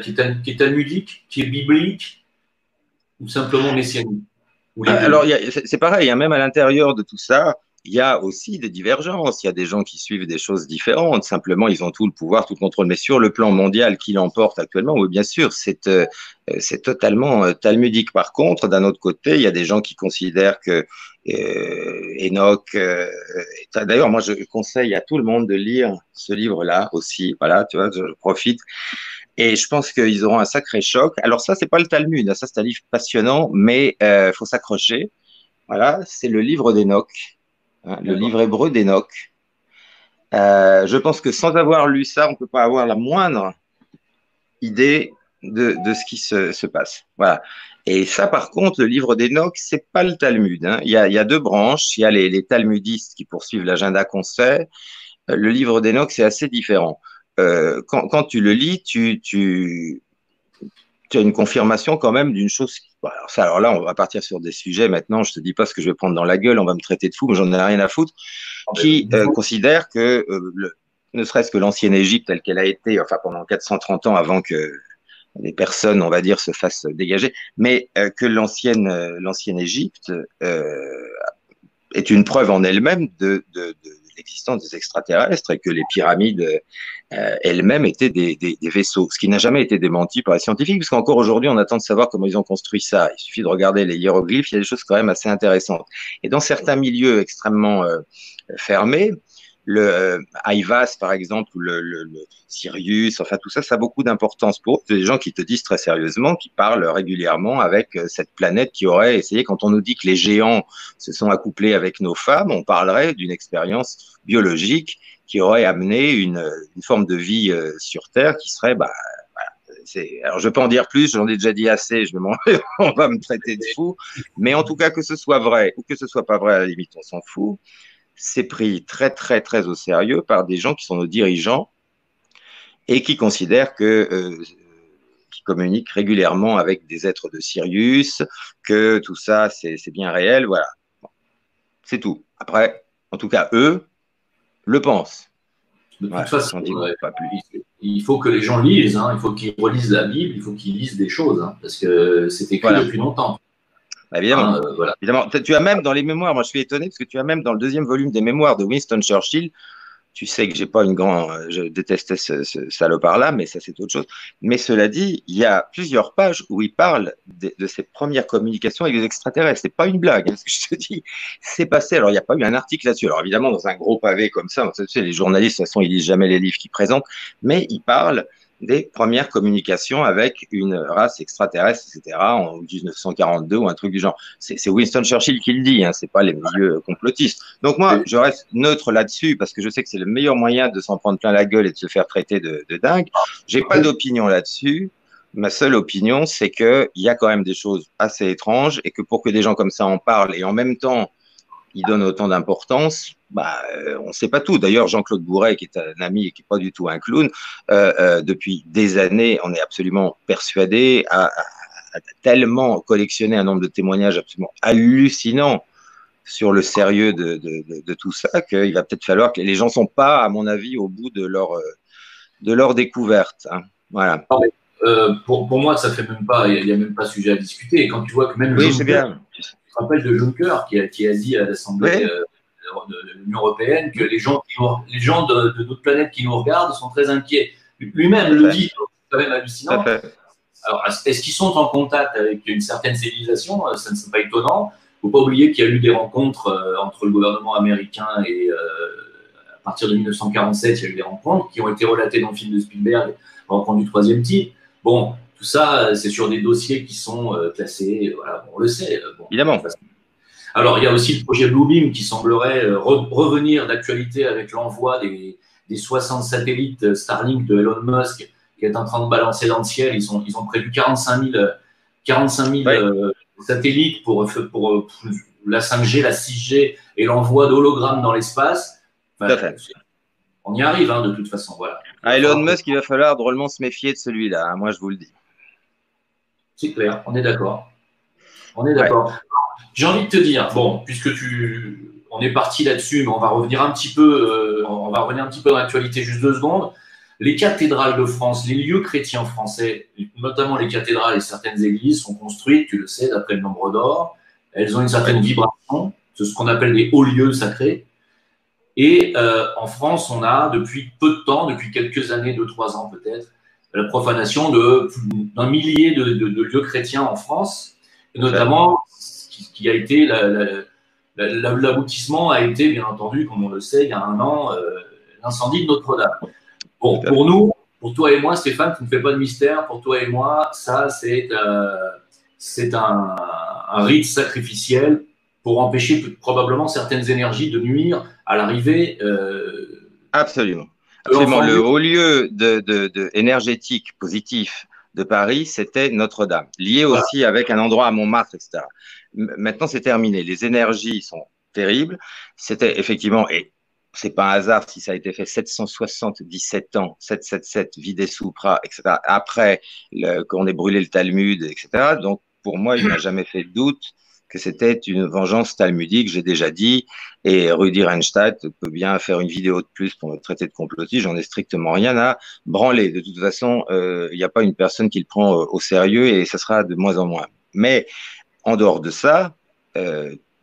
qui est talmudique, qui est biblique, ou simplement messianique. Alors, c'est pareil, hein, même à l'intérieur de tout ça, il y a aussi des divergences. Il y a des gens qui suivent des choses différentes. Simplement, ils ont tout le pouvoir, tout le contrôle. Mais sur le plan mondial, qui l'emporte actuellement, oui, bien sûr, c'est totalement talmudique. Par contre, d'un autre côté, il y a des gens qui considèrent que Enoch. D'ailleurs, moi, je conseille à tout le monde de lire ce livre-là aussi. Voilà, tu vois, je profite. Et je pense qu'ils auront un sacré choc. Alors ça, c'est pas le Talmud. Ça, c'est un livre passionnant, mais faut s'accrocher. Voilà, c'est le livre d'Enoch, hein, le livre hébreu d'Enoch. Je pense que sans avoir lu ça, on peut pas avoir la moindre idée de ce qui se passe. Voilà. Et ça, par contre, le livre d'Enoch, c'est pas le Talmud. Hein. Il y a deux branches. Il y a les talmudistes qui poursuivent l'agenda qu'on sait. Le livre d'Enoch, c'est assez différent. Quand tu le lis, tu as une confirmation quand même d'une chose. Alors là, on va partir sur des sujets maintenant. Je te dis pas ce que je vais prendre dans la gueule. On va me traiter de fou, mais j'en ai rien à foutre. Qui considère que ne serait-ce que l'ancienne Égypte telle qu'elle a été, enfin pendant 430 ans avant que les personnes, on va dire, se fassent dégager, mais que l'ancienne Égypte est une preuve en elle-même de l'existence des extraterrestres et que les pyramides elles-mêmes étaient des vaisseaux, ce qui n'a jamais été démenti par les scientifiques, parce qu'encore aujourd'hui, on attend de savoir comment ils ont construit ça. Il suffit de regarder les hiéroglyphes, il y a des choses quand même assez intéressantes. Et dans certains milieux extrêmement fermés, le Aivas, par exemple, ou le Sirius, enfin tout ça, ça a beaucoup d'importance pour eux. C'est des gens qui te disent très sérieusement, qui parlent régulièrement avec cette planète qui aurait essayé, quand on nous dit que les géants se sont accouplés avec nos femmes, on parlerait d'une expérience biologique qui aurait amené une forme de vie sur Terre qui serait, bah, voilà, alors je peux en dire plus, j'en ai déjà dit assez, on va me traiter de fou, mais en tout cas que ce soit vrai ou que ce soit pas vrai, à la limite on s'en fout. C'est pris très très très au sérieux par des gens qui sont nos dirigeants et qui considèrent qui communiquent régulièrement avec des êtres de Sirius, que tout ça c'est bien réel, voilà. C'est tout. Après, en tout cas, eux le pensent. De toute façon, pas plus. Il faut que les gens lisent, hein, il faut qu'ils relisent la Bible, il faut qu'ils lisent des choses, hein, parce que c'est écrit depuis longtemps. Évidemment. Voilà. Évidemment. Tu as même dans les mémoires, moi je suis étonné, parce que tu as même dans le deuxième volume des mémoires de Winston Churchill, tu sais que j'ai pas une grande, je détestais ce salopard-là, mais ça c'est autre chose. Mais cela dit, il y a plusieurs pages où il parle de ses premières communications avec les extraterrestres. C'est pas une blague, hein, ce que je te dis. C'est passé. Alors il n'y a pas eu un article là-dessus. Alors évidemment dans un gros pavé comme ça, tu sais, les journalistes de toute façon ils lisent jamais les livres qu'ils présentent, mais il parle des premières communications avec une race extraterrestre, etc., en 1942 ou un truc du genre. C'est Winston Churchill qui le dit, hein, c'est pas les milieux complotistes. Donc moi, je reste neutre là-dessus parce que je sais que c'est le meilleur moyen de s'en prendre plein la gueule et de se faire traiter de dingue. J'ai pas d'opinion là-dessus. Ma seule opinion, c'est qu'il y a quand même des choses assez étranges et que pour que des gens comme ça en parlent et en même temps il donne autant d'importance, bah, on ne sait pas tout. D'ailleurs, Jean-Claude Bourret, qui est un ami et qui n'est pas du tout un clown, depuis des années, on est absolument persuadé, a tellement collectionné un nombre de témoignages absolument hallucinants sur le sérieux de tout ça qu'il va peut-être falloir que les gens ne sont pas, à mon avis, au bout de leur découverte. Hein. Voilà. Pour moi, ça fait même pas, il n'y a même pas sujet à discuter. Et quand tu vois que même je te rappelle de Juncker qui a dit à l'Assemblée de l'Union européenne que les gens de notre planète qui nous regardent sont très inquiets. Lui-même le dit, c'est quand même hallucinant. Alors, est-ce qu'ils sont en contact avec une certaine civilisation? Ça ne serait pas étonnant. Il ne faut pas oublier qu'il y a eu des rencontres entre le gouvernement américain et à partir de 1947, il y a eu des rencontres qui ont été relatées dans le film de Spielberg, rencontre du troisième type. Bon, tout ça, c'est sur des dossiers qui sont classés, voilà, on le sait. Bon, évidemment. Alors, il y a aussi le projet Bluebeam qui semblerait revenir d'actualité avec l'envoi des 60 satellites Starlink de Elon Musk qui est en train de balancer dans le ciel. Ils ont prévu 45 000 satellites pour la 5G, la 6G et l'envoi d'hologrammes dans l'espace. Enfin, on y arrive, hein, de toute façon. Voilà. Elon Musk, il va falloir drôlement se méfier de celui-là, hein, moi je vous le dis. C'est clair, on est d'accord. On est d'accord. Ouais. J'ai envie de te dire, bon, puisque on est parti là-dessus, mais on va revenir un petit peu, dans l'actualité juste 2 secondes. Les cathédrales de France, les lieux chrétiens français, notamment les cathédrales et certaines églises, sont construites, tu le sais, d'après le nombre d'or. Elles ont une certaine vibration. ce qu'on appelle des hauts lieux sacrés. Et en France, on a depuis peu de temps, depuis quelques années, 2-3 ans peut-être, la profanation d'un millier de lieux chrétiens en France, et notamment ce qui a été l'aboutissement a été, bien entendu, comme on le sait, il y a un an, l'incendie de Notre-Dame. Bon, pour nous, pour toi et moi, Stéphane, tu ne fais pas de mystère, pour toi et moi, ça, c'est un rite sacrificiel pour empêcher probablement certaines énergies de nuire à l'arrivée. Absolument. Absolument. Le haut lieu énergétique positif de Paris, c'était Notre-Dame, lié aussi avec un endroit à Montmartre, etc. Maintenant, c'est terminé. Les énergies sont terribles. C'était effectivement, et c'est pas un hasard si ça a été fait 777 ans, 777, Vide Supra, etc. Après qu'on ait brûlé le Talmud, etc. Donc, pour moi, il n'a jamais fait de doute que c'était une vengeance talmudique, j'ai déjà dit, et Rudi Reinstedt peut bien faire une vidéo de plus pour me traiter de complotiste, j'en ai strictement rien à branler. De toute façon, il n'y a pas une personne qui le prend au sérieux et ça sera de moins en moins. Mais en dehors de ça,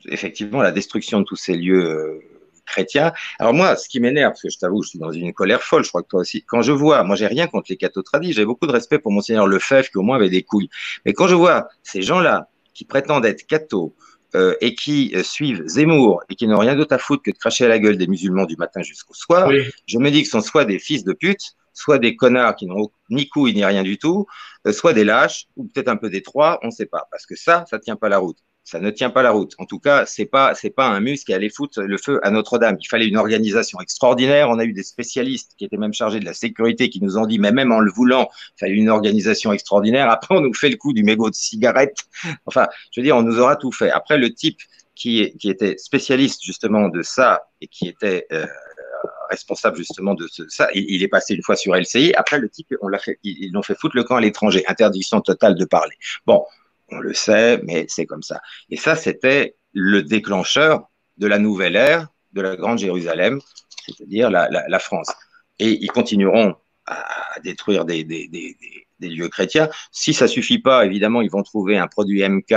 effectivement, la destruction de tous ces lieux chrétiens. Alors moi, ce qui m'énerve, parce que je t'avoue, je suis dans une colère folle, je crois que toi aussi, quand je vois, moi j'ai rien contre les cathos tradis, j'ai beaucoup de respect pour Monseigneur Lefebvre qui au moins avait des couilles, mais quand je vois ces gens-là qui prétendent être cathos et qui suivent Zemmour et qui n'ont rien d'autre à foutre que de cracher à la gueule des musulmans du matin jusqu'au soir, oui. Je me dis que ce sont soit des fils de pute, soit des connards qui n'ont ni couilles ni rien du tout, soit des lâches, ou peut-être un peu des trois, on ne sait pas, parce que ça tient pas la route. Ça ne tient pas la route. En tout cas, c'est pas un mus qui allait foutre le feu à Notre-Dame. Il fallait une organisation extraordinaire. On a eu des spécialistes qui étaient même chargés de la sécurité qui nous ont dit, mais même en le voulant, il fallait une organisation extraordinaire. Après, on nous fait le coup du mégot de cigarette. Enfin, je veux dire, on nous aura tout fait. Après, le type qui était spécialiste justement de ça et qui était responsable justement de ça, il est passé une fois sur LCI. Après, le type, ils l'ont fait foutre le camp à l'étranger. Interdiction totale de parler. Bon. On le sait, mais c'est comme ça. Et ça, c'était le déclencheur de la nouvelle ère de la Grande Jérusalem, c'est-à-dire la France. Et ils continueront à détruire des lieux chrétiens. Si ça suffit pas, évidemment, ils vont trouver un produit MK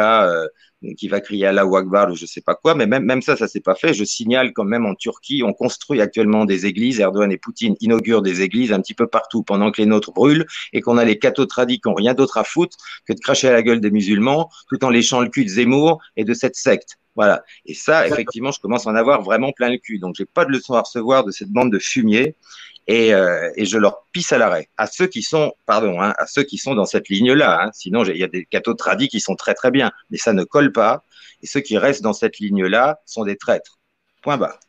qui va crier Allahu Akbar ou je sais pas quoi, mais même ça s'est pas fait. Je signale quand même en Turquie, on construit actuellement des églises. Erdogan et Poutine inaugurent des églises un petit peu partout pendant que les nôtres brûlent et qu'on a les cathos tradis qui n'ont rien d'autre à foutre que de cracher à la gueule des musulmans tout en léchant le cul de Zemmour et de cette secte. Voilà. Et ça, effectivement, je commence à en avoir vraiment plein le cul. Donc, j'ai pas de leçon à recevoir de cette bande de fumier. Et je leur pisse à l'arrêt. À ceux qui sont, à ceux qui sont dans cette ligne-là. Hein. Sinon, il y a des cathos tradis qui sont très très bien, mais ça ne colle pas. Et ceux qui restent dans cette ligne-là sont des traîtres. Point barre.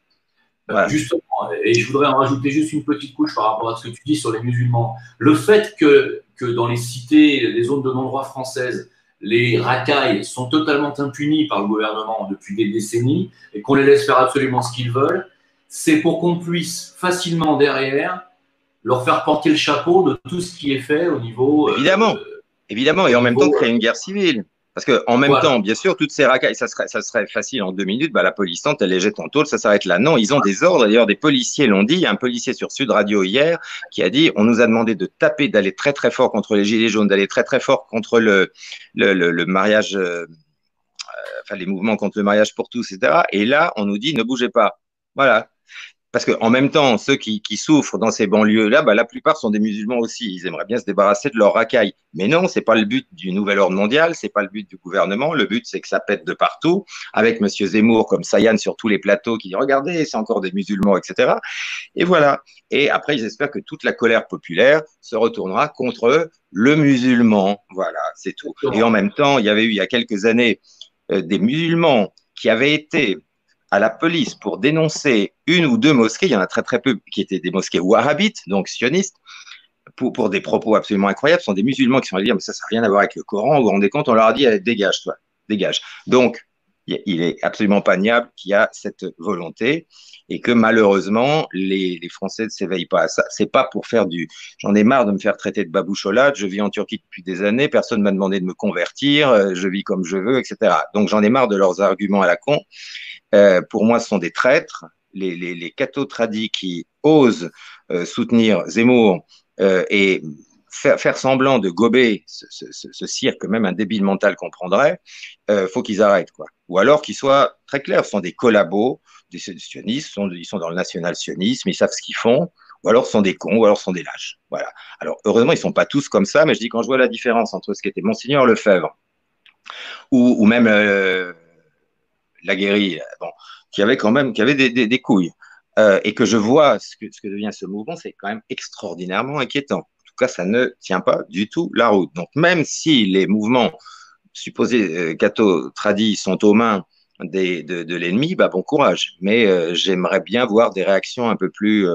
Voilà. Justement, et je voudrais en rajouter juste une petite couche par rapport à ce que tu dis sur les musulmans. Le fait que dans les cités, les zones de non-droit françaises, les racailles sont totalement impunis par le gouvernement depuis des décennies et qu'on les laisse faire absolument ce qu'ils veulent, c'est pour qu'on puisse facilement derrière leur faire porter le chapeau de tout ce qui est fait au niveau… Évidemment, et en même temps créer une guerre civile. Parce qu'en même temps, bien sûr, toutes ces racailles, ça serait facile en 2 minutes, la police tente, elle les jette en tôle, ça s'arrête là. Non, ils ont des ordres, d'ailleurs des policiers l'ont dit, il y a un policier sur Sud Radio hier qui a dit, on nous a demandé de taper, d'aller très très fort contre les gilets jaunes, d'aller très très fort contre le mariage, les mouvements contre le mariage pour tous, etc. Et là, on nous dit, ne bougez pas. Voilà. Parce qu'en même temps, ceux qui souffrent dans ces banlieues-là, la plupart sont des musulmans aussi. Ils aimeraient bien se débarrasser de leurs racailles. Mais non, c'est pas le but du nouvel ordre mondial, c'est pas le but du gouvernement. Le but, c'est que ça pète de partout, avec Monsieur Zemmour comme Sayan sur tous les plateaux qui dit regardez, c'est encore des musulmans, etc. Et voilà. Et après, ils espèrent que toute la colère populaire se retournera contre le musulman. Voilà, c'est tout. Et en même temps, il y avait eu il y a quelques années des musulmans qui avaient été à la police pour dénoncer une ou deux mosquées, il y en a très très peu qui étaient des mosquées wahhabites, donc sionistes, pour des propos absolument incroyables. Ce sont des musulmans qui sont allés dire mais ça n'a rien à voir avec le Coran, vous vous rendez compte, on leur a dit dégage toi, dégage. Donc il est absolument pas niable qu'il y a cette volonté et que malheureusement les Français ne s'éveillent pas à ça. C'est pas pour faire j'en ai marre de me faire traiter de baboucholade, je vis en Turquie depuis des années, personne ne m'a demandé de me convertir, je vis comme je veux, etc. Donc j'en ai marre de leurs arguments à la con. Pour moi, ce sont des traîtres. Les cathos tradis qui osent soutenir Zemmour et faire semblant de gober ce cirque, même un débile mental comprendrait, faut qu'ils arrêtent, quoi. ou alors qu'ils soient très clairs, ce sont des collabos, des sionistes, ils sont dans le national-sionisme, ils savent ce qu'ils font, ou alors ce sont des cons, ou alors ce sont des lâches. Voilà. Alors, heureusement, ils ne sont pas tous comme ça, mais je dis quand je vois la différence entre ce qu'était Monseigneur Lefebvre, ou même Laguérie, bon, qui avait des couilles, et que je vois ce que devient ce mouvement, c'est quand même extraordinairement inquiétant. En tout cas, ça ne tient pas du tout la route. Donc, même si les mouvements supposés catho-tradis sont aux mains de l'ennemi, bah, bon courage. Mais j'aimerais bien voir des réactions un peu plus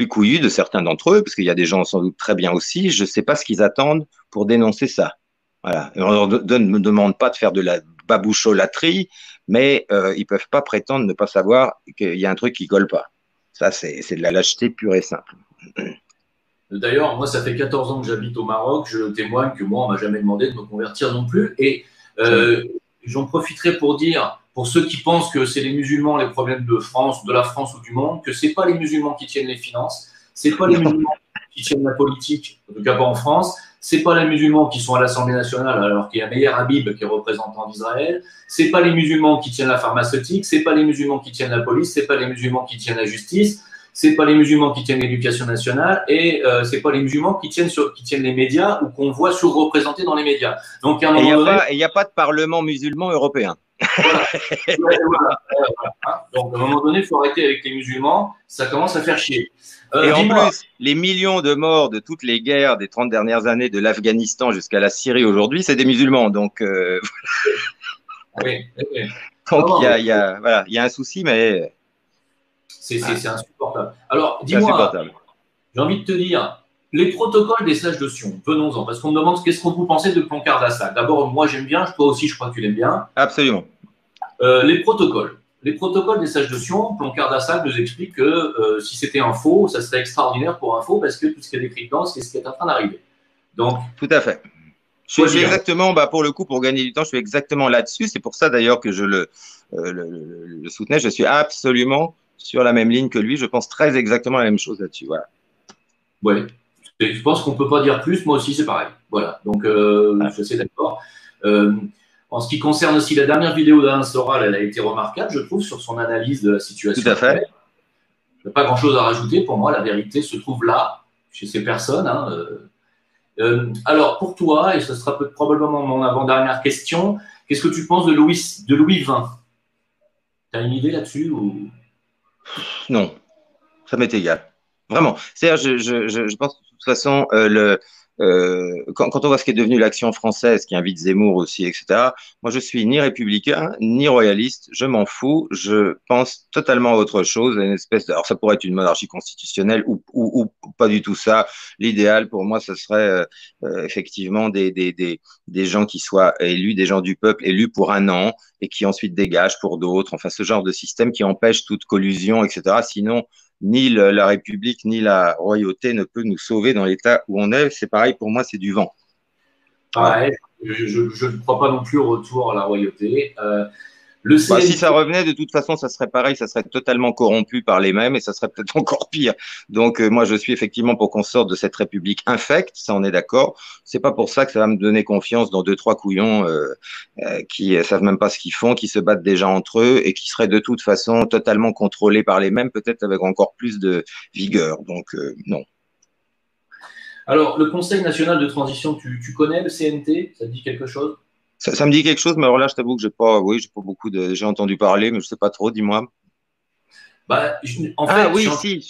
couillues de certains d'entre eux, parce qu'il y a des gens sans doute très bien aussi. Je ne sais pas ce qu'ils attendent pour dénoncer ça. Voilà. Et on ne me demande pas de faire de la baboucholaterie, mais ils ne peuvent pas prétendre ne pas savoir qu'il y a un truc qui ne colle pas. Ça, c'est de la lâcheté pure et simple. D'ailleurs, moi, ça fait 14 ans que j'habite au Maroc. Je témoigne que moi, on m'a jamais demandé de me convertir non plus. Et j'en profiterai pour dire, pour ceux qui pensent que c'est les musulmans les problèmes de France, de la France ou du monde, que c'est pas les musulmans qui tiennent les finances, c'est pas les musulmans qui tiennent la politique, en tout cas pas en France. C'est pas les musulmans qui sont à l'Assemblée nationale alors qu'il y a Meir Habib qui est représentant d'Israël. C'est pas les musulmans qui tiennent la pharmaceutique. C'est pas les musulmans qui tiennent la police. C'est pas les musulmans qui tiennent la justice. C'est pas les musulmans qui tiennent l'éducation nationale et c'est pas les musulmans qui tiennent les médias ou qu'on voit surreprésentés dans les médias. Donc à un moment donné, il n'y a pas de parlement musulman européen. Voilà. Donc à un moment donné, il faut arrêter avec les musulmans. Ça commence à faire chier. Et en plus, les millions de morts de toutes les guerres des 30 dernières années, de l'Afghanistan jusqu'à la Syrie aujourd'hui, c'est des musulmans. Donc, oui. Donc il y a un souci, mais c'est insupportable. Alors, dis-moi, j'ai envie de te dire, les protocoles des sages de Sion, venons-en, parce qu'on me demande qu'est-ce que vous pensez de Plancard d'Assad. D'abord, moi j'aime bien, toi aussi je crois que tu l'aimes bien. Absolument. Les protocoles des sages de Sion, Plancard d'Assad nous explique que si c'était un faux, ça serait extraordinaire pour un faux, parce que tout ce qui est décrit dedans, c'est ce qui est en train d'arriver. Donc, tout à fait. Je suis exactement, pour le coup, pour gagner du temps, je suis exactement là-dessus. C'est pour ça d'ailleurs que je le soutenais. Je suis absolument sur la même ligne que lui. Je pense très exactement la même chose là-dessus. Voilà. Ouais. Je pense qu'on ne peut pas dire plus. Moi aussi, c'est pareil. Voilà. Donc, je suis assez d'accord. En ce qui concerne aussi la dernière vidéo d'Alain Soral, elle a été remarquable, je trouve, sur son analyse de la situation. Tout à fait. Il n'y a pas grand-chose à rajouter. Pour moi, la vérité se trouve là, chez ces personnes. Alors, pour toi, et ce sera probablement mon avant-dernière question, qu'est-ce que tu penses de Louis XX? Tu as une idée là-dessus ou... Non, ça m'est égal. Vraiment. C'est-à-dire, je pense de toute façon, quand on voit ce qui est devenu l'action française, qui invite Zemmour aussi, etc., moi, je suis ni républicain, ni royaliste. Je m'en fous. Je pense totalement à autre chose. Une espèce alors, ça pourrait être une monarchie constitutionnelle ou pas du tout ça. L'idéal, pour moi, ce serait effectivement des gens qui soient élus, des gens du peuple élus pour un an et qui ensuite dégagent pour d'autres. Enfin, ce genre de système qui empêche toute collusion, etc. Sinon, ni la République, ni la royauté ne peut nous sauver dans l'état où on est. C'est pareil, pour moi, c'est du vent. Pareil, je ne crois pas non plus au retour à la royauté. Si ça revenait, de toute façon, ça serait pareil, ça serait totalement corrompu par les mêmes et ça serait peut-être encore pire. Donc, moi, je suis effectivement pour qu'on sorte de cette république infecte, ça, on est d'accord. C'est pas pour ça que ça va me donner confiance dans deux, trois couillons qui savent même pas ce qu'ils font, qui se battent déjà entre eux et qui seraient de toute façon totalement contrôlés par les mêmes, peut-être avec encore plus de vigueur. Donc, non. Alors, le Conseil national de transition, tu connais le CNT? Ça te dit quelque chose? Ça me dit quelque chose, mais alors là, je t'avoue que j'ai pas beaucoup j'ai entendu parler, mais je sais pas trop, dis-moi. En fait, je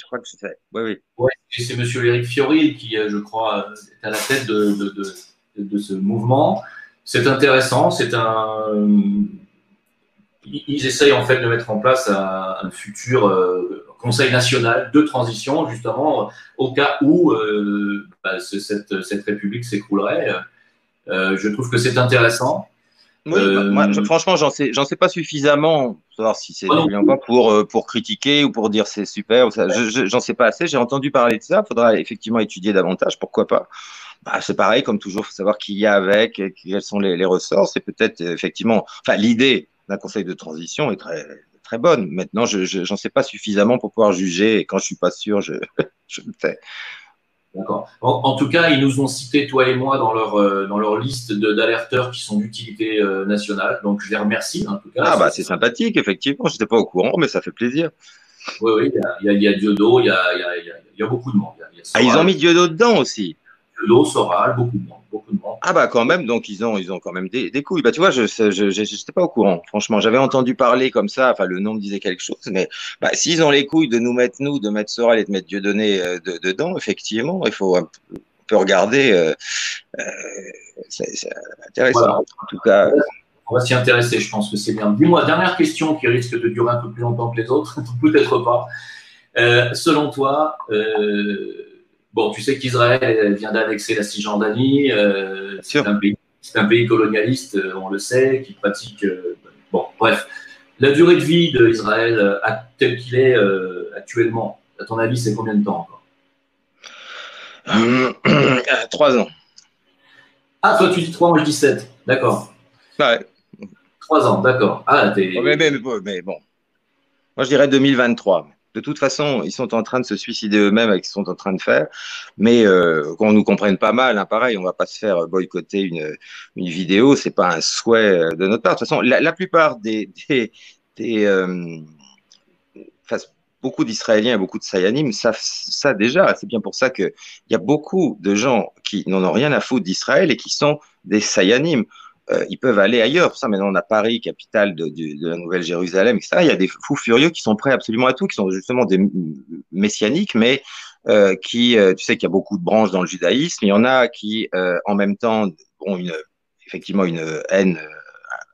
crois que je sais. Oui. Ouais, c'est monsieur Éric Fiori qui, je crois, est à la tête de ce mouvement. C'est intéressant, ils essayent en fait de mettre en place un futur Conseil national de transition, justement, au cas où cette République s'écroulerait. Je trouve que c'est intéressant. Oui, moi, franchement, j'en sais pas suffisamment pour savoir si c'est bien ou pas pour critiquer ou pour dire c'est super. J'en sais pas assez. J'ai entendu parler de ça. Il faudra effectivement étudier davantage. Pourquoi pas? C'est pareil, comme toujours, il faut savoir qui y a avec, quels sont les ressorts. C'est peut-être effectivement, l'idée d'un conseil de transition est très, très bonne. Maintenant, j'en sais pas suffisamment pour pouvoir juger. Et quand je suis pas sûr, je le fais. D'accord. En tout cas, ils nous ont cité, toi et moi, dans leur liste d'alerteurs qui sont d'utilité nationale. Donc, je les remercie, en tout cas. Ah bah c'est sympathique, effectivement. Je n'étais pas au courant, mais ça fait plaisir. Oui, oui, il y a Diodo, il y a beaucoup de monde. Il y a Ah, ils ont Soral, mis Dieudo dedans aussi. Diodo, Soral, beaucoup de monde, beaucoup de monde. Ah bah quand même, donc ils ont quand même des couilles. Bah tu vois, j'étais pas au courant. Franchement, j'avais entendu parler comme ça. Enfin, le nom me disait quelque chose, mais bah, s'ils ont les couilles de nous mettre nous, de mettre Soral et de mettre Dieudonné dedans, effectivement, il faut un peu regarder. Euh, c'est intéressant. Voilà. En tout cas, On va s'y intéresser, je pense que c'est bien. Dis-moi, dernière question qui risque de durer un peu plus longtemps que les autres, peut-être pas. Selon toi, bon, tu sais qu'Israël vient d'annexer la Cisjordanie, bien sûr. c'est un pays colonialiste, on le sait, qui pratique. Bon, bref, la durée de vie d'Israël tel qu'il est actuellement, à ton avis, c'est combien de temps encore? 3 ans. Ah, toi, tu dis 3 ans, je dis 7. D'accord. Ouais. 3 ans, d'accord. Ah, Oh, mais bon, moi je dirais 2023. De toute façon, ils sont en train de se suicider eux-mêmes avec ce qu'ils sont en train de faire. Mais qu'on nous comprenne pas mal, hein, pareil, on va pas se faire boycotter une vidéo, c'est pas un souhait de notre part. De toute façon, la plupart des enfin, beaucoup d'Israéliens et beaucoup de Sayanim savent ça déjà. C'est bien pour ça qu'il y a beaucoup de gens qui n'en ont rien à foutre d'Israël et qui sont des Sayanim. Ils peuvent aller ailleurs. Pour ça, maintenant, on a Paris, capitale de la Nouvelle-Jérusalem, etc. Il y a des fous furieux qui sont prêts absolument à tout, qui sont justement des messianiques, mais tu sais qu'il y a beaucoup de branches dans le judaïsme. Il y en a qui, en même temps, ont effectivement une haine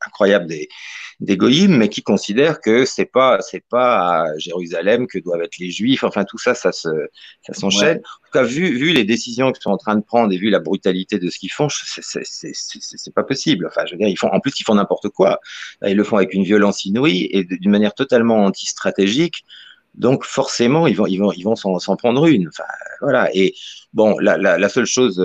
incroyable des goïms, mais qui considèrent que c'est pas à Jérusalem que doivent être les Juifs. Enfin, tout ça, ça ouais. s'enchaîne. En tout cas, vu les décisions qu'ils sont en train de prendre et vu la brutalité de ce qu'ils font, c'est pas possible. Enfin, je veux dire, en plus, ils font n'importe quoi. Ils le font avec une violence inouïe et d'une manière totalement anti-stratégique. Donc, forcément, ils vont s'en prendre une. Enfin, voilà. Et bon, la seule chose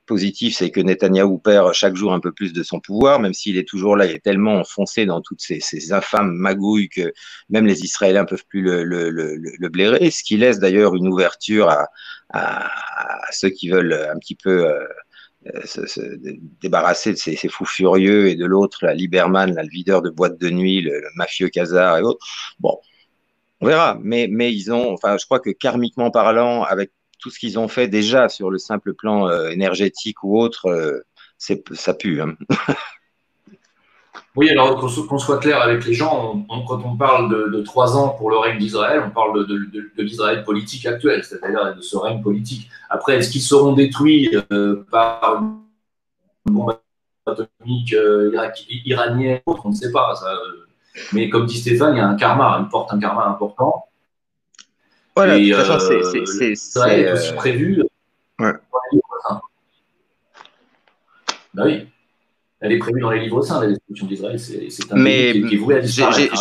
positif, c'est que Netanyahou perd chaque jour un peu plus de son pouvoir, même s'il est toujours là, il est tellement enfoncé dans toutes ces infâmes magouilles que même les Israéliens peuvent plus le blairer, ce qui laisse d'ailleurs une ouverture à ceux qui veulent un petit peu se débarrasser de ces fous furieux et de l'autre, la Lieberman, là, le videur de boîte de nuit, le mafieux Khazar et autres. Bon, on verra, mais ils ont, enfin, je crois que karmiquement parlant, avec tout ce qu'ils ont fait déjà sur le simple plan énergétique ou autre, ça pue. Hein. Oui, alors qu'on soit clair avec les gens, quand on parle de 3 ans pour le règne d'Israël, on parle de l'Israël politique actuel, c'est-à-dire de ce règne politique. Après, est-ce qu'ils seront détruits par une bombe atomique iranienne? On ne sait pas. Ça, mais comme dit Stéphane, il y a un karma, il porte un karma important. Voilà, de Et toute façon, Israël est aussi prévu. Ouais. Ben oui. Elle est prévue dans les livres saints, la destruction d'Israël. C'est un pays Mais qui est voué à disparaître.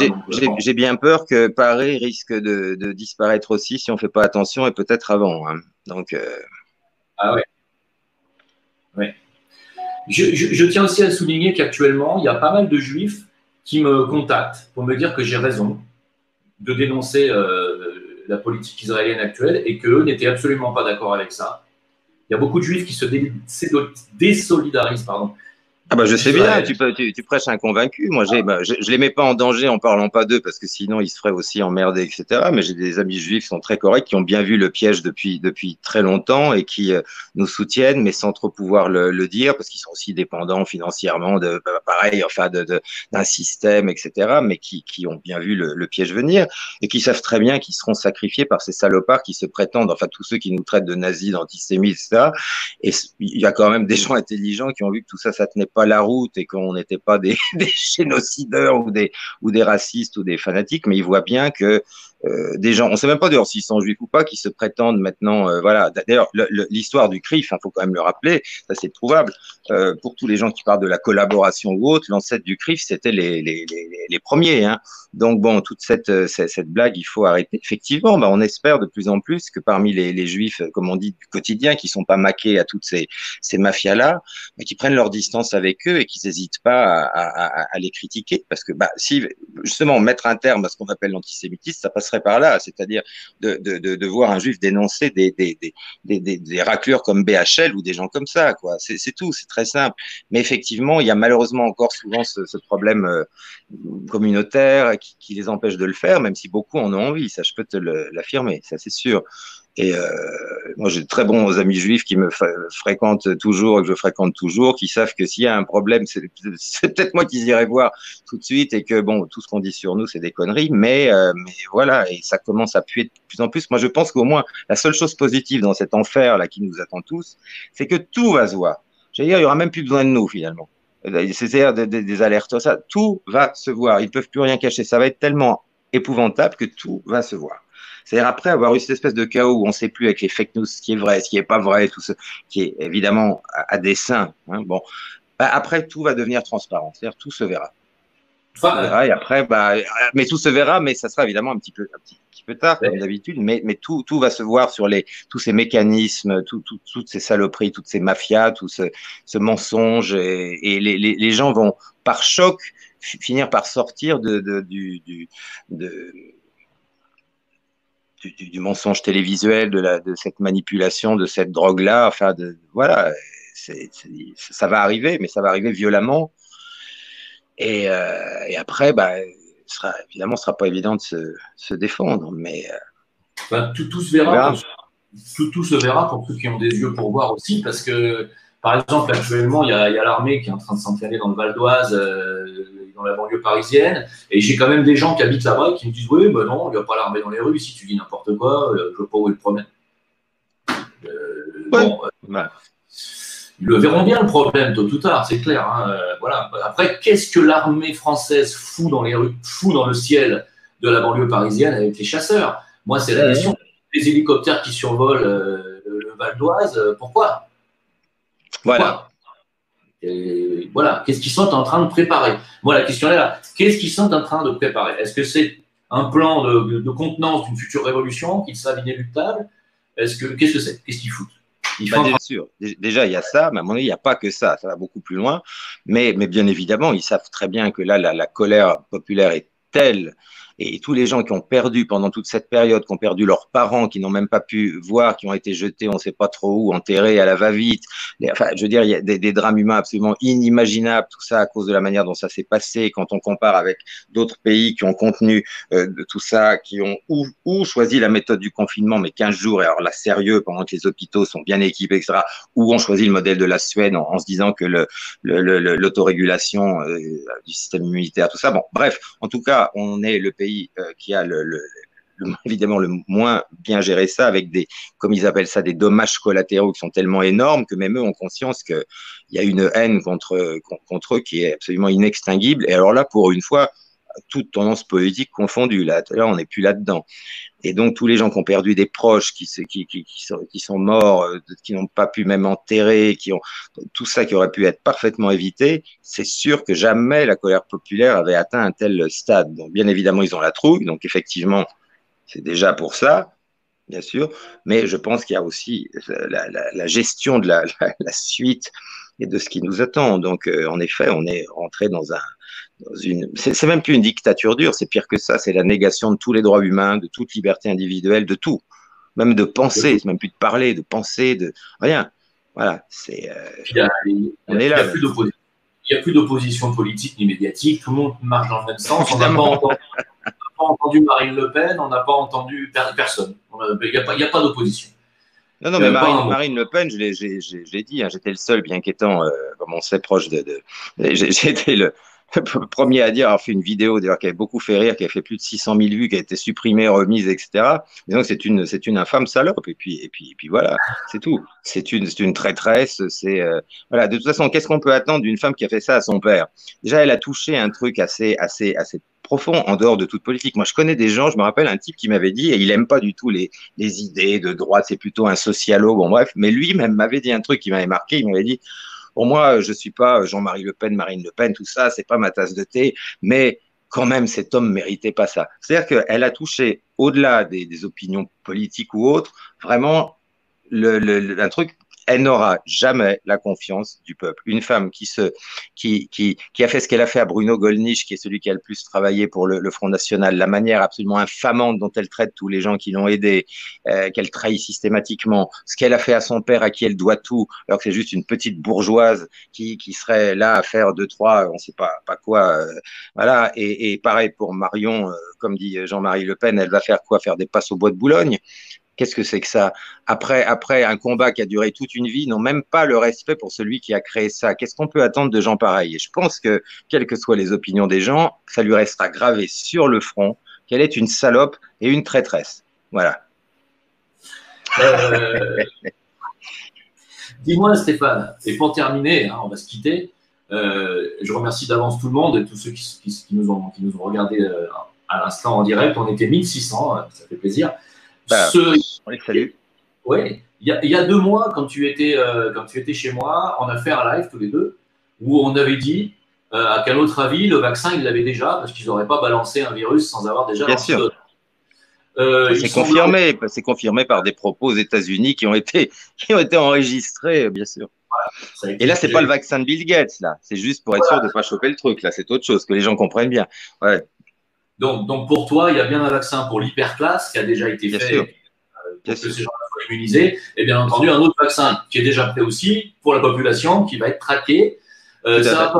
j'ai bien peur que Paris risque de disparaître aussi si on ne fait pas attention et peut-être avant. Hein. Donc, Ah ouais. Ouais. Je tiens aussi à souligner qu'actuellement, il y a pas mal de juifs qui me contactent pour me dire que j'ai raison de dénoncer la politique israélienne actuelle et qu'eux n'étaient absolument pas d'accord avec ça. Il y a beaucoup de juifs qui se désolidarisent pardon, ah bah je sais bien, d'Israël. tu prêches un convaincu. Moi, je les mets pas en danger en parlant pas d'eux parce que sinon ils se feraient aussi emmerder, etc. Mais j'ai des amis juifs qui sont très corrects, qui ont bien vu le piège depuis très longtemps et qui nous soutiennent, mais sans trop pouvoir le dire parce qu'ils sont aussi dépendants financièrement pareil, enfin d'un système, etc. Mais qui ont bien vu le piège venir et qui savent très bien qu'ils seront sacrifiés par ces salopards qui se prétendent, enfin tous ceux qui nous traitent de nazis, d'antisémites, etc. Et il y a quand même des gens intelligents qui ont vu que tout ça, ça tenait pas la route et qu'on n'était pas des génocideurs ou des racistes ou des fanatiques, mais ils voient bien que des gens, on ne sait même pas d'ailleurs s'ils sont juifs ou pas, qui se prétendent maintenant, voilà. D'ailleurs, l'histoire du CRIF, il faut quand même le rappeler, ça c'est trouvable. Pour tous les gens qui parlent de la collaboration ou autre, l'ancêtre du CRIF, c'était les premiers. Hein. Donc bon, toute cette blague, il faut arrêter. Effectivement, bah, on espère de plus en plus que parmi les juifs, comme on dit, du quotidien, qui sont pas maqués à toutes ces mafias-là, mais qui prennent leur distance avec avec eux et qu'ils n'hésitent pas à les critiquer. Parce que si justement mettre un terme à ce qu'on appelle l'antisémitisme, ça passerait par là, c'est-à-dire de voir un juif dénoncer des raclures comme BHL ou des gens comme ça, quoi. C'est tout, c'est très simple. Mais effectivement, il y a malheureusement encore souvent ce problème communautaire qui les empêche de le faire, même si beaucoup en ont envie, ça je peux te l'affirmer, ça c'est sûr. Et moi, j'ai de très bons amis juifs qui me fréquentent toujours, que je fréquente toujours, qui savent que s'il y a un problème, c'est peut-être moi qu'ils iraient voir tout de suite et que, bon, tout ce qu'on dit sur nous, c'est des conneries, mais voilà, et ça commence à puer de plus en plus. Moi, je pense qu'au moins, la seule chose positive dans cet enfer-là qui nous attend tous, c'est que tout va se voir. J'allais dire, il n'y aura même plus besoin de nous, finalement. C'est-à-dire des alertes, ça, tout va se voir. Ils ne peuvent plus rien cacher. Ça va être tellement épouvantable que tout va se voir. C'est-à-dire après avoir eu cette espèce de chaos où on ne sait plus avec les fake news ce qui est vrai, ce qui n'est pas vrai, tout ce qui est évidemment à dessein. Hein, bon, après tout va devenir transparent, c'est-à-dire tout se verra. Tout se verra et après, mais tout se verra, mais ça sera évidemment un petit peu tard comme d'habitude, mais tout va se voir sur tous ces mécanismes, toutes ces saloperies, toutes ces mafias, tout ce mensonge et les gens vont par choc finir par sortir du mensonge télévisuel, de cette manipulation, de cette drogue-là. Enfin, voilà, ça va arriver, mais ça va arriver violemment. Et après, évidemment, ce ne sera pas évident de se défendre. Mais tout se verra. Tout se verra pour ceux qui ont des yeux pour voir aussi, parce que, par exemple, actuellement, il y a l'armée qui est en train de s'entraîner dans le Val d'Oise, dans la banlieue parisienne, et j'ai quand même des gens qui habitent là-bas qui me disent « Oui, ben non, il n'y a pas l'armée dans les rues, si tu dis n'importe quoi, je ne vois pas où est le problème. » Ils le verront bien, le problème, tôt ou tard, c'est clair. Hein, voilà. Après, qu'est-ce que l'armée française fout dans les rues, fout dans le ciel de la banlieue parisienne avec les chasseurs? Moi, c'est la question. Les hélicoptères qui survolent le Val d'Oise, pourquoi? Voilà. Et voilà. Qu'est-ce qu'ils sont en train de préparer? Moi, la question est là. Qu'est-ce qu'ils sont en train de préparer? Est-ce que c'est un plan de contenance d'une future révolution qu'ils savent inéluctable? Qu'est-ce que c'est? Qu'est-ce qu'ils foutent? Bien sûr. Déjà, il y a ça, mais à mon avis, il n'y a pas que ça. Ça va beaucoup plus loin. Mais bien évidemment, ils savent très bien que là, la colère populaire est telle. Et tous les gens qui ont perdu pendant toute cette période, qui ont perdu leurs parents, qui n'ont même pas pu voir, qui ont été jetés, on ne sait pas trop où, enterrés à la va-vite. Enfin, je veux dire, il y a des drames humains absolument inimaginables, tout ça à cause de la manière dont ça s'est passé. Quand on compare avec d'autres pays qui ont contenu de tout ça, qui ont ou choisi la méthode du confinement, mais 15 jours, et alors là, sérieux, pendant que les hôpitaux sont bien équipés, etc., ou ont choisi le modèle de la Suède en se disant que l'autorégulation du système immunitaire, tout ça. Bon, bref, en tout cas, on est le pays qui a évidemment le moins bien géré ça, avec comme ils appellent ça, des dommages collatéraux qui sont tellement énormes que même eux ont conscience qu'il y a une haine contre eux qui est absolument inextinguible. Et alors là, pour une fois, toute tendance politique confondue, là on n'est plus là-dedans. Et donc, tous les gens qui ont perdu des proches, qui sont morts, qui n'ont pas pu même enterrer, tout ça qui aurait pu être parfaitement évité, c'est sûr que jamais la colère populaire avait atteint un tel stade. Donc, bien évidemment, ils ont la trouille. Donc, effectivement, c'est déjà pour ça, bien sûr. Mais je pense qu'il y a aussi la gestion de la suite et de ce qui nous attend. Donc, en effet, on est rentré dans c'est même plus une dictature dure, c'est pire que ça, c'est la négation de tous les droits humains, de toute liberté individuelle, de tout, même de penser, c'est même plus de parler, de penser, de rien. Voilà, on est là. Il n'y a plus d'opposition politique ni médiatique, tout le monde marche dans le même sens. On n'a pas entendu Marine Le Pen, on n'a pas entendu personne. Il n'y a pas d'opposition. Non, mais Marine Le Pen, je l'ai dit, hein, j'étais le seul, bien qu'étant, comme on sait, proche j'étais le premier à dire, avoir fait une vidéo d'ailleurs qui avait beaucoup fait rire, qui a fait plus de 600 000 vues, qui a été supprimée, remise, etc. Mais donc c'est une infâme salope. Et puis voilà, c'est tout. C'est une traîtresse. Voilà. De toute façon, qu'est-ce qu'on peut attendre d'une femme qui a fait ça à son père? Déjà, elle a touché un truc assez profond en dehors de toute politique. Moi, je connais des gens. Je me rappelle un type qui m'avait dit, et il aime pas du tout les idées de droite. C'est plutôt un socialo. Bon bref, mais lui-même m'avait dit un truc qui m'avait marqué. Il m'avait dit: pour moi, je ne suis pas Jean-Marie Le Pen, Marine Le Pen, tout ça, c'est pas ma tasse de thé, mais quand même, cet homme ne méritait pas ça. C'est-à-dire qu'elle a touché, au-delà des opinions politiques ou autres, vraiment un truc elle n'aura jamais la confiance du peuple. Une femme qui a fait ce qu'elle a fait à Bruno Gollnisch, qui est celui qui a le plus travaillé pour le Front National, la manière absolument infamante dont elle traite tous les gens qui l'ont aidée, qu'elle trahit systématiquement, ce qu'elle a fait à son père, à qui elle doit tout, alors que c'est juste une petite bourgeoise qui serait là à faire deux, trois, on ne sait pas quoi. Voilà. Et pareil pour Marion, comme dit Jean-Marie Le Pen, elle va faire quoi? Faire des passes au bois de Boulogne? Qu'est-ce que c'est que ça? Après un combat qui a duré toute une vie, n'ont même pas le respect pour celui qui a créé ça. Qu'est-ce qu'on peut attendre de gens pareils? Et je pense que, quelles que soient les opinions des gens, ça lui restera gravé sur le front qu'elle est une salope et une traîtresse. Voilà. Dis-moi, Stéphane, et pour terminer, hein, on va se quitter. Je remercie d'avance tout le monde et tous ceux qui nous ont regardé à l'instant en direct. On était 1600, ça fait plaisir. Bah, on les salue. Oui, il y a 2 mois, quand tu étais chez moi, on a fait un live tous les deux où on avait dit qu'à notre avis, le vaccin, ils l'avaient déjà parce qu'ils n'auraient pas balancé un virus sans avoir déjà l'antidote. C'est confirmé par des propos aux États-Unis qui ont été enregistrés, bien sûr. Voilà, et là, c'est pas le vaccin de Bill Gates, là. C'est juste pour être sûr de ne pas choper le truc. Là, c'est autre chose, que les gens comprennent bien. Ouais. Donc, pour toi, il y a bien un vaccin pour l'hyperclasse qui a déjà été fait pour que ces gens soient immunisés. Et bien entendu, un autre vaccin qui est déjà prêt aussi pour la population, qui va être traqué. Ça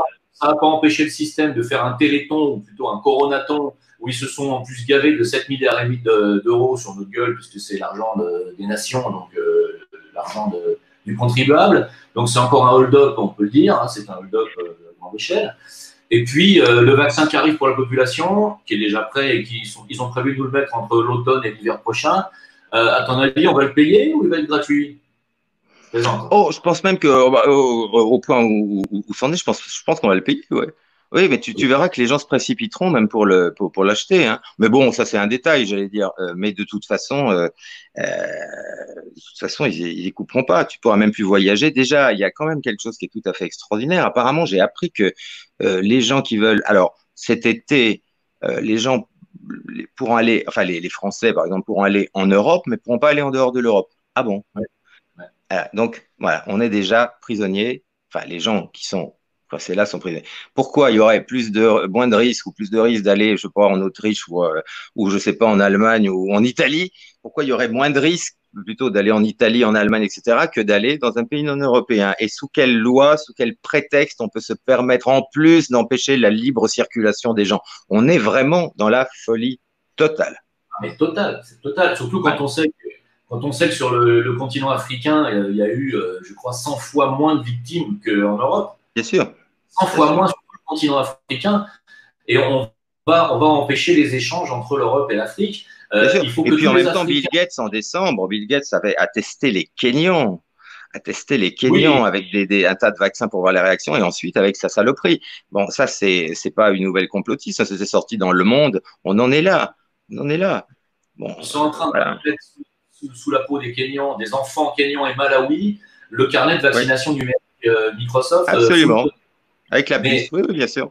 va pas empêcher le système de faire un téléthon, ou plutôt un coronaton, où ils se sont en plus gavés de 7,5 milliards d'euros sur notre gueule, puisque c'est l'argent des nations, donc l'argent du contribuable. Donc, c'est encore un hold-up, on peut le dire. Hein, c'est un hold-up à grande échelle. Et puis, le vaccin qui arrive pour la population, qui est déjà prêt et ils ont prévu de nous le mettre entre l'automne et l'hiver prochain. À ton avis, on va le payer ou il va être gratuit? Je pense même au point où c'en est, je pense qu'on va le payer, ouais. Oui, mais tu verras que les gens se précipiteront même pour l'acheter, hein. Mais bon, ça c'est un détail, j'allais dire. Mais de toute façon, ils y couperont pas. Tu pourras même plus voyager. Déjà, il y a quand même quelque chose qui est tout à fait extraordinaire. Apparemment, j'ai appris que les gens qui veulent, alors cet été, les gens pourront aller, enfin les Français par exemple pourront aller en Europe, mais pourront pas aller en dehors de l'Europe. Ah bon? Ouais. Donc, voilà, on est déjà prisonniers. Enfin, les gens qui sont passés là sont prisonniers. Pourquoi il y aurait moins de risques ou plus de risques d'aller, je sais pas, en Autriche ou je sais pas, en Allemagne ou en Italie? Pourquoi il y aurait moins de risques plutôt d'aller en Italie, en Allemagne, etc., que d'aller dans un pays non européen? Et sous quelle loi, sous quel prétexte on peut se permettre en plus d'empêcher la libre circulation des gens? On est vraiment dans la folie totale. Mais total, c'est total. Surtout quand on sait que sur le continent africain, il y a eu, je crois, 100 fois moins de victimes qu'en Europe. Bien sûr. 100 fois moins sur le continent africain. Et on va empêcher les échanges entre l'Europe et l'Afrique. Il faut et puis en même temps, Bill Gates, en décembre, Bill Gates avait attesté les Kenyans. Avec un tas de vaccins pour voir les réactions et ensuite avec sa saloperie. Bon, ça, c'est pas une nouvelle complotiste. Ça s'est sorti dans Le Monde. On en est là. Bon, ils sont en train de mettre sous la peau des Kenyans, des enfants kenyans et Malawi, le carnet de vaccination numérique Microsoft. Absolument. Avec la puce, oui, bien sûr.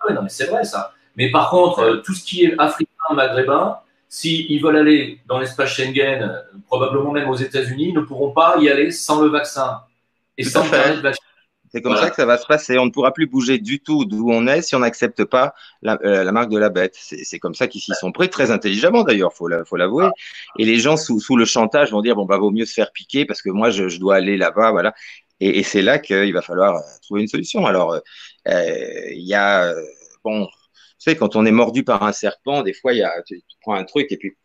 Oui, non, mais c'est vrai ça. Mais par contre, tout ce qui est africain, maghrébin, s'ils veulent aller dans l'espace Schengen, probablement même aux États-Unis, ne pourront pas y aller sans le vaccin et sans le carnet de vaccination. C'est comme ça que ça va se passer. On ne pourra plus bouger du tout d'où on est si on n'accepte pas la marque de la bête. C'est comme ça qu'ils s'y sont pris, très intelligemment d'ailleurs, faut l'avouer. Et les gens sous le chantage vont dire bon bah vaut mieux se faire piquer parce que moi je dois aller là-bas, voilà. Et c'est là qu'il va falloir trouver une solution. Alors il y a bon, tu sais quand on est mordu par un serpent, des fois tu prends un truc et puis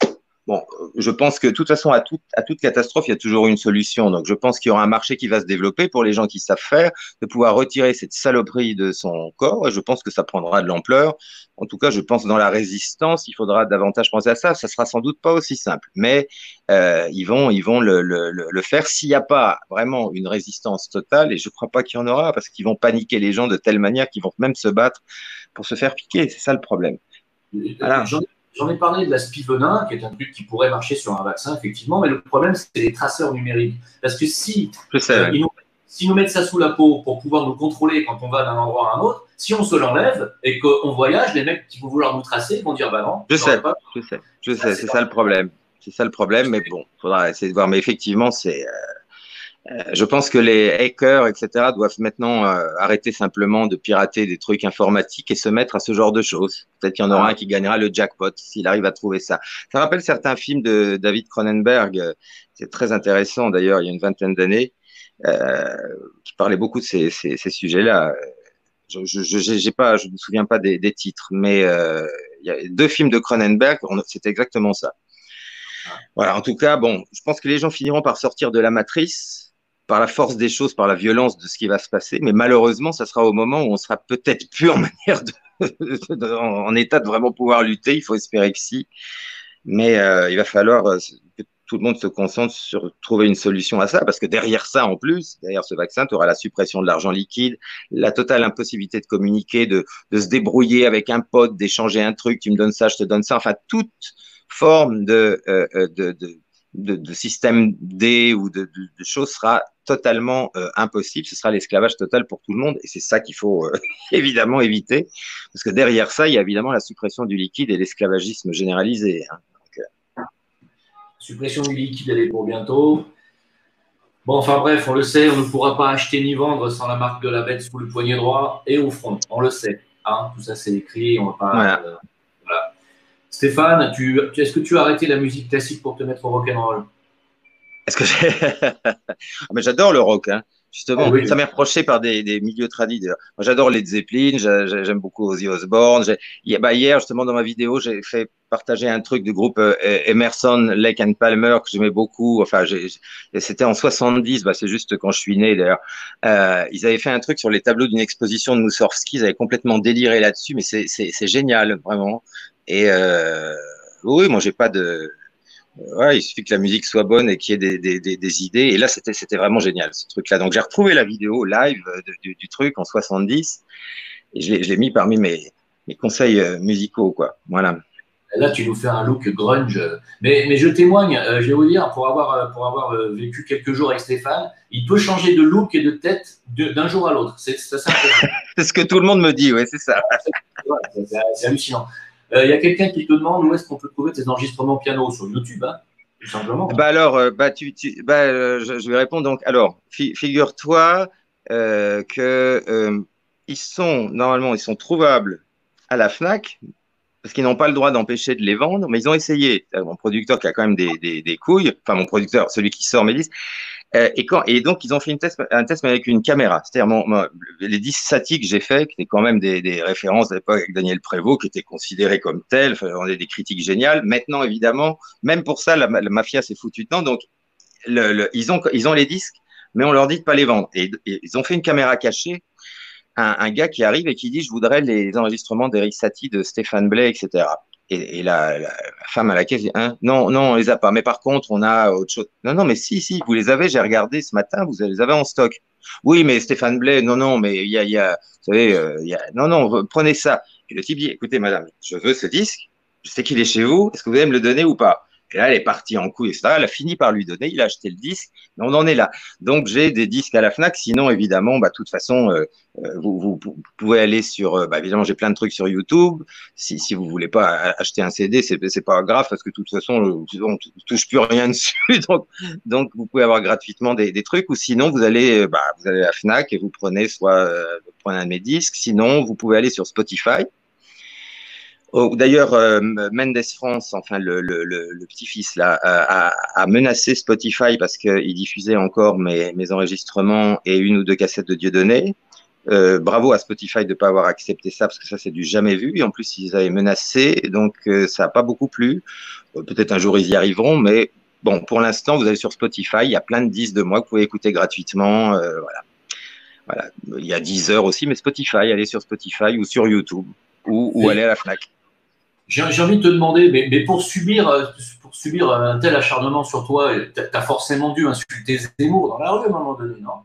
bon, je pense que de toute façon, à toute catastrophe, il y a toujours une solution. Donc, je pense qu'il y aura un marché qui va se développer pour les gens qui savent faire, de pouvoir retirer cette saloperie de son corps. Et je pense que ça prendra de l'ampleur. En tout cas, je pense dans la résistance, il faudra davantage penser à ça. Ça sera sans doute pas aussi simple, mais ils vont le faire s'il n'y a pas vraiment une résistance totale. Et je ne crois pas qu'il y en aura parce qu'ils vont paniquer les gens de telle manière qu'ils vont même se battre pour se faire piquer. C'est ça le problème. Voilà. J'en ai parlé de la spivenin, qui est un truc qui pourrait marcher sur un vaccin, effectivement, mais le problème, c'est les traceurs numériques. Parce que si ils nous mettent ça sous la peau pour pouvoir nous contrôler quand on va d'un endroit à un autre, si on se l'enlève et qu'on voyage, les mecs qui vont vouloir nous tracer vont dire bah non. Je sais, c'est ça le problème. C'est ça le problème, mais bon, il faudra essayer de voir. Mais effectivement, c'est Je pense que les hackers, etc., doivent maintenant arrêter simplement de pirater des trucs informatiques et se mettre à ce genre de choses. Peut-être qu'il y en aura un qui gagnera le jackpot s'il arrive à trouver ça. Ça rappelle certains films de David Cronenberg. C'est très intéressant d'ailleurs, il y a une vingtaine d'années, euh, qui parlait beaucoup de ces sujets-là. Je me souviens pas des titres, mais il y a deux films de Cronenberg, c'était exactement ça. Voilà, en tout cas, bon, je pense que les gens finiront par sortir de la matrice par la force des choses, par la violence de ce qui va se passer, mais malheureusement, ça sera au moment où on sera peut-être plus en manière en état de vraiment pouvoir lutter. Il faut espérer que si, mais il va falloir que tout le monde se concentre sur trouver une solution à ça, parce que derrière ça, en plus, derrière ce vaccin, tu auras la suppression de l'argent liquide, la totale impossibilité de communiquer, de se débrouiller avec un pote, d'échanger un truc, tu me donnes ça, je te donne ça, enfin, toute forme de système D ou de choses sera totalement impossible. Ce sera l'esclavage total pour tout le monde. Et c'est ça qu'il faut évidemment éviter. Parce que derrière ça, il y a évidemment la suppression du liquide et l'esclavagisme généralisé. Hein. Suppression du liquide, elle est pour bientôt. Bon, enfin bref, on le sait, on ne pourra pas acheter ni vendre sans la marque de la bête sous le poignet droit et au front. On le sait. Hein, tout ça, c'est écrit. On va pas. Voilà. Voilà. Stéphane, est-ce que tu as arrêté la musique classique pour te mettre au rock'n'roll? Est-ce que mais j'adore le rock, hein. Ah Justement, oui. ça m'est reproché par des milieux tradis. Moi, j'adore Led Zeppelin, j'aime beaucoup Ozzy Osbourne. Hier, justement, dans ma vidéo, j'ai fait partager un truc du groupe Emerson, Lake and Palmer que j'aimais beaucoup. Enfin, c'était en 70, bah, c'est juste quand je suis né d'ailleurs. Ils avaient fait un truc sur les tableaux d'une exposition de Moussorgsky, ils avaient complètement déliré là-dessus, mais c'est génial, vraiment. Et oui, moi, j'ai pas de ouais, il suffit que la musique soit bonne et qu'il y ait des idées. Et là, c'était vraiment génial, ce truc-là. Donc, j'ai retrouvé la vidéo live du truc en 70 et je l'ai mis parmi mes conseils musicaux, quoi. Voilà. Là, tu nous fais un look grunge. Mais je témoigne, je vais vous dire, pour avoir vécu quelques jours avec Stéphane, il peut changer de look et de tête d'un jour à l'autre. C'est ça. C'est ce que tout le monde me dit, ouais, c'est ça. C'est hallucinant. Il y a quelqu'un qui te demande où est-ce qu'on peut trouver tes enregistrements piano sur YouTube, hein, tout simplement. Bah alors, je vais répondre. Donc, alors, figure-toi que normalement, ils sont trouvables à la Fnac, parce qu'ils n'ont pas le droit d'empêcher de les vendre, mais ils ont essayé. Mon producteur qui a quand même des couilles, enfin mon producteur, celui qui sort mes disques, et donc ils ont fait un test mais avec une caméra. C'est-à-dire les disques Satie que j'ai fait, qui étaient quand même des références à l'époque avec Daniel Prévost, qui étaient considérés comme tels, enfin, on a des critiques géniales. Maintenant, évidemment, même pour ça, la mafia s'est foutue dedans. Donc ils ont les disques, mais on leur dit de pas les vendre. Et ils ont fait une caméra cachée. Un gars qui arrive et qui dit je voudrais les enregistrements d'Eric Satie, de Stéphane Blais, etc. Et la femme à la caisse dit hein, non, non, on les a pas. Mais par contre, on a autre chose. Non, non, mais si, vous les avez. J'ai regardé ce matin, vous les avez en stock. Oui, mais Stéphane Blais, non, non, mais vous savez, non, non, prenez ça. Et le type dit écoutez, madame, je veux ce disque. Je sais qu'il est chez vous. Est-ce que vous allez me le donner ou pas? Et là, elle est partie en couille, etc. Elle a fini par lui donner. Il a acheté le disque. Mais on en est là. Donc, j'ai des disques à la Fnac. Sinon, évidemment, de toute façon, vous pouvez aller sur. Évidemment, j'ai plein de trucs sur YouTube. Si vous voulez pas acheter un CD, c'est pas grave parce que de toute façon, on touche plus rien dessus. Donc, vous pouvez avoir gratuitement des trucs. Ou sinon, vous allez à la Fnac et vous prenez vous prenez un de mes disques. Sinon, vous pouvez aller sur Spotify. D'ailleurs, Mendes France, enfin le petit-fils là, a menacé Spotify parce qu'il diffusait encore mes enregistrements et une ou deux cassettes de Dieudonné. Bravo à Spotify de ne pas avoir accepté ça parce que ça c'est du jamais vu. Et en plus ils avaient menacé, donc ça n'a pas beaucoup plu. Peut-être un jour ils y arriveront, mais bon, pour l'instant vous allez sur Spotify, il y a plein de disques de moi que vous pouvez écouter gratuitement. Voilà. Il y a Deezer aussi, mais Spotify, allez sur Spotify ou sur YouTube ou allez à la Fnac. J'ai envie de te demander, mais pour subir un tel acharnement sur toi, tu as forcément dû insulter Zemmour dans la rue à un moment donné, non?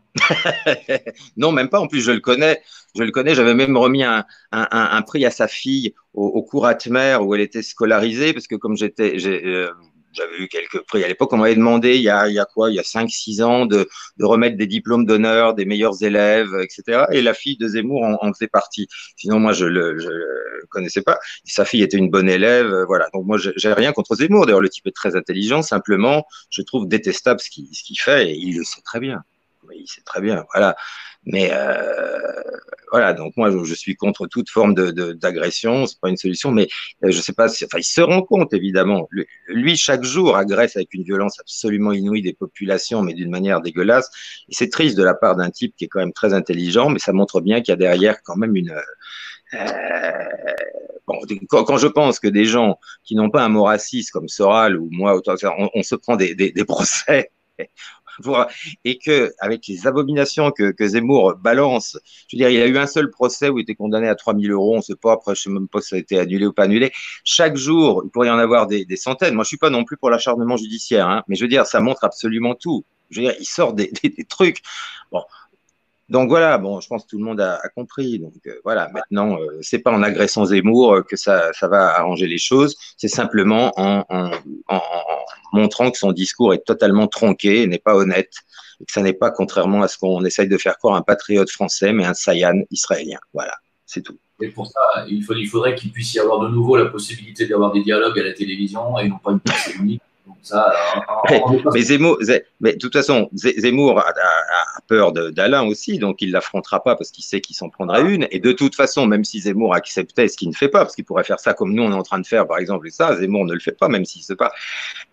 Non, même pas. En plus, je le connais. J'avais même remis un prix à sa fille au cours Atmer où elle était scolarisée parce que comme j'avais eu quelques prix. À l'époque, on m'avait demandé, il y a quoi, il y a 5-6 ans, de remettre des diplômes d'honneur des meilleurs élèves, etc. Et la fille de Zemmour en faisait partie. Sinon, moi, je le connaissais pas. Et sa fille était une bonne élève, voilà. Donc moi, j'ai rien contre Zemmour. D'ailleurs, le type est très intelligent. Simplement, je trouve détestable ce qu'il fait, et il le sait très bien. Oui, il sait très bien, voilà. Mais voilà, donc moi je suis contre toute forme d'agression, c'est pas une solution, mais je sais pas, enfin il se rend compte évidemment. Lui chaque jour agresse avec une violence absolument inouïe des populations, mais d'une manière dégueulasse. Et c'est triste de la part d'un type qui est quand même très intelligent, mais ça montre bien qu'il y a derrière quand même une. Bon, quand je pense que des gens qui n'ont pas un mot raciste comme Soral ou moi, on se prend des procès et que avec les abominations que Zemmour balance, je veux dire, il a eu un seul procès où il était condamné à 3 000 euros, on ne sait pas, après je ne sais même pas si ça a été annulé ou pas annulé. Chaque jour, il pourrait y en avoir des centaines. Moi, je ne suis pas non plus pour l'acharnement judiciaire, hein, mais je veux dire, ça montre absolument tout. Je veux dire, il sort des trucs. Bon, donc voilà, bon, je pense que tout le monde a compris. Donc voilà, maintenant, c'est pas en agressant Zemmour que ça va arranger les choses. C'est simplement en montrant que son discours est totalement tronqué et n'est pas honnête. Et que ça n'est pas, contrairement à ce qu'on essaye de faire croire, un patriote français, mais un Sayan israélien. Voilà, c'est tout. Et pour ça, il faudrait qu'il puisse y avoir de nouveau la possibilité d'avoir des dialogues à la télévision et non pas une pensée unique. Donc ça, Mais Zemmour, mais de toute façon, Zemmour a peur d'Alain aussi, donc il l'affrontera pas parce qu'il sait qu'il s'en prendrait une. Et de toute façon, même si Zemmour acceptait, ce qu'il ne fait pas, parce qu'il pourrait faire ça comme nous on est en train de faire, par exemple, et ça, Zemmour ne le fait pas, même s'il se pas.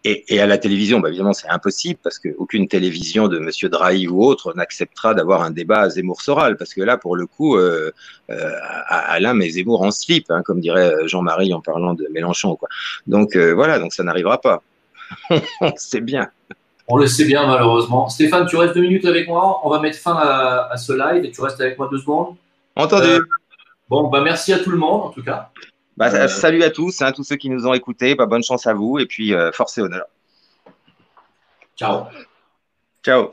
Et à la télévision, bah, évidemment, c'est impossible parce qu'aucune télévision de Monsieur Drahi ou autre n'acceptera d'avoir un débat à Zemmour-Soral, parce que là, pour le coup, Alain met Zemmour en slip, hein, comme dirait Jean-Marie en parlant de Mélenchon, quoi. Donc voilà, donc ça n'arrivera pas. C'est bien. on le sait bien malheureusement. Stéphane, tu restes 2 minutes avec moi. On va mettre fin à ce live et tu restes avec moi 2 secondes. Entendu. Bon, bah merci à tout le monde en tout cas. Bah, salut à tous, hein, tous ceux qui nous ont écoutés. Bah, bonne chance à vous et puis force et honneur. Ciao. Ciao.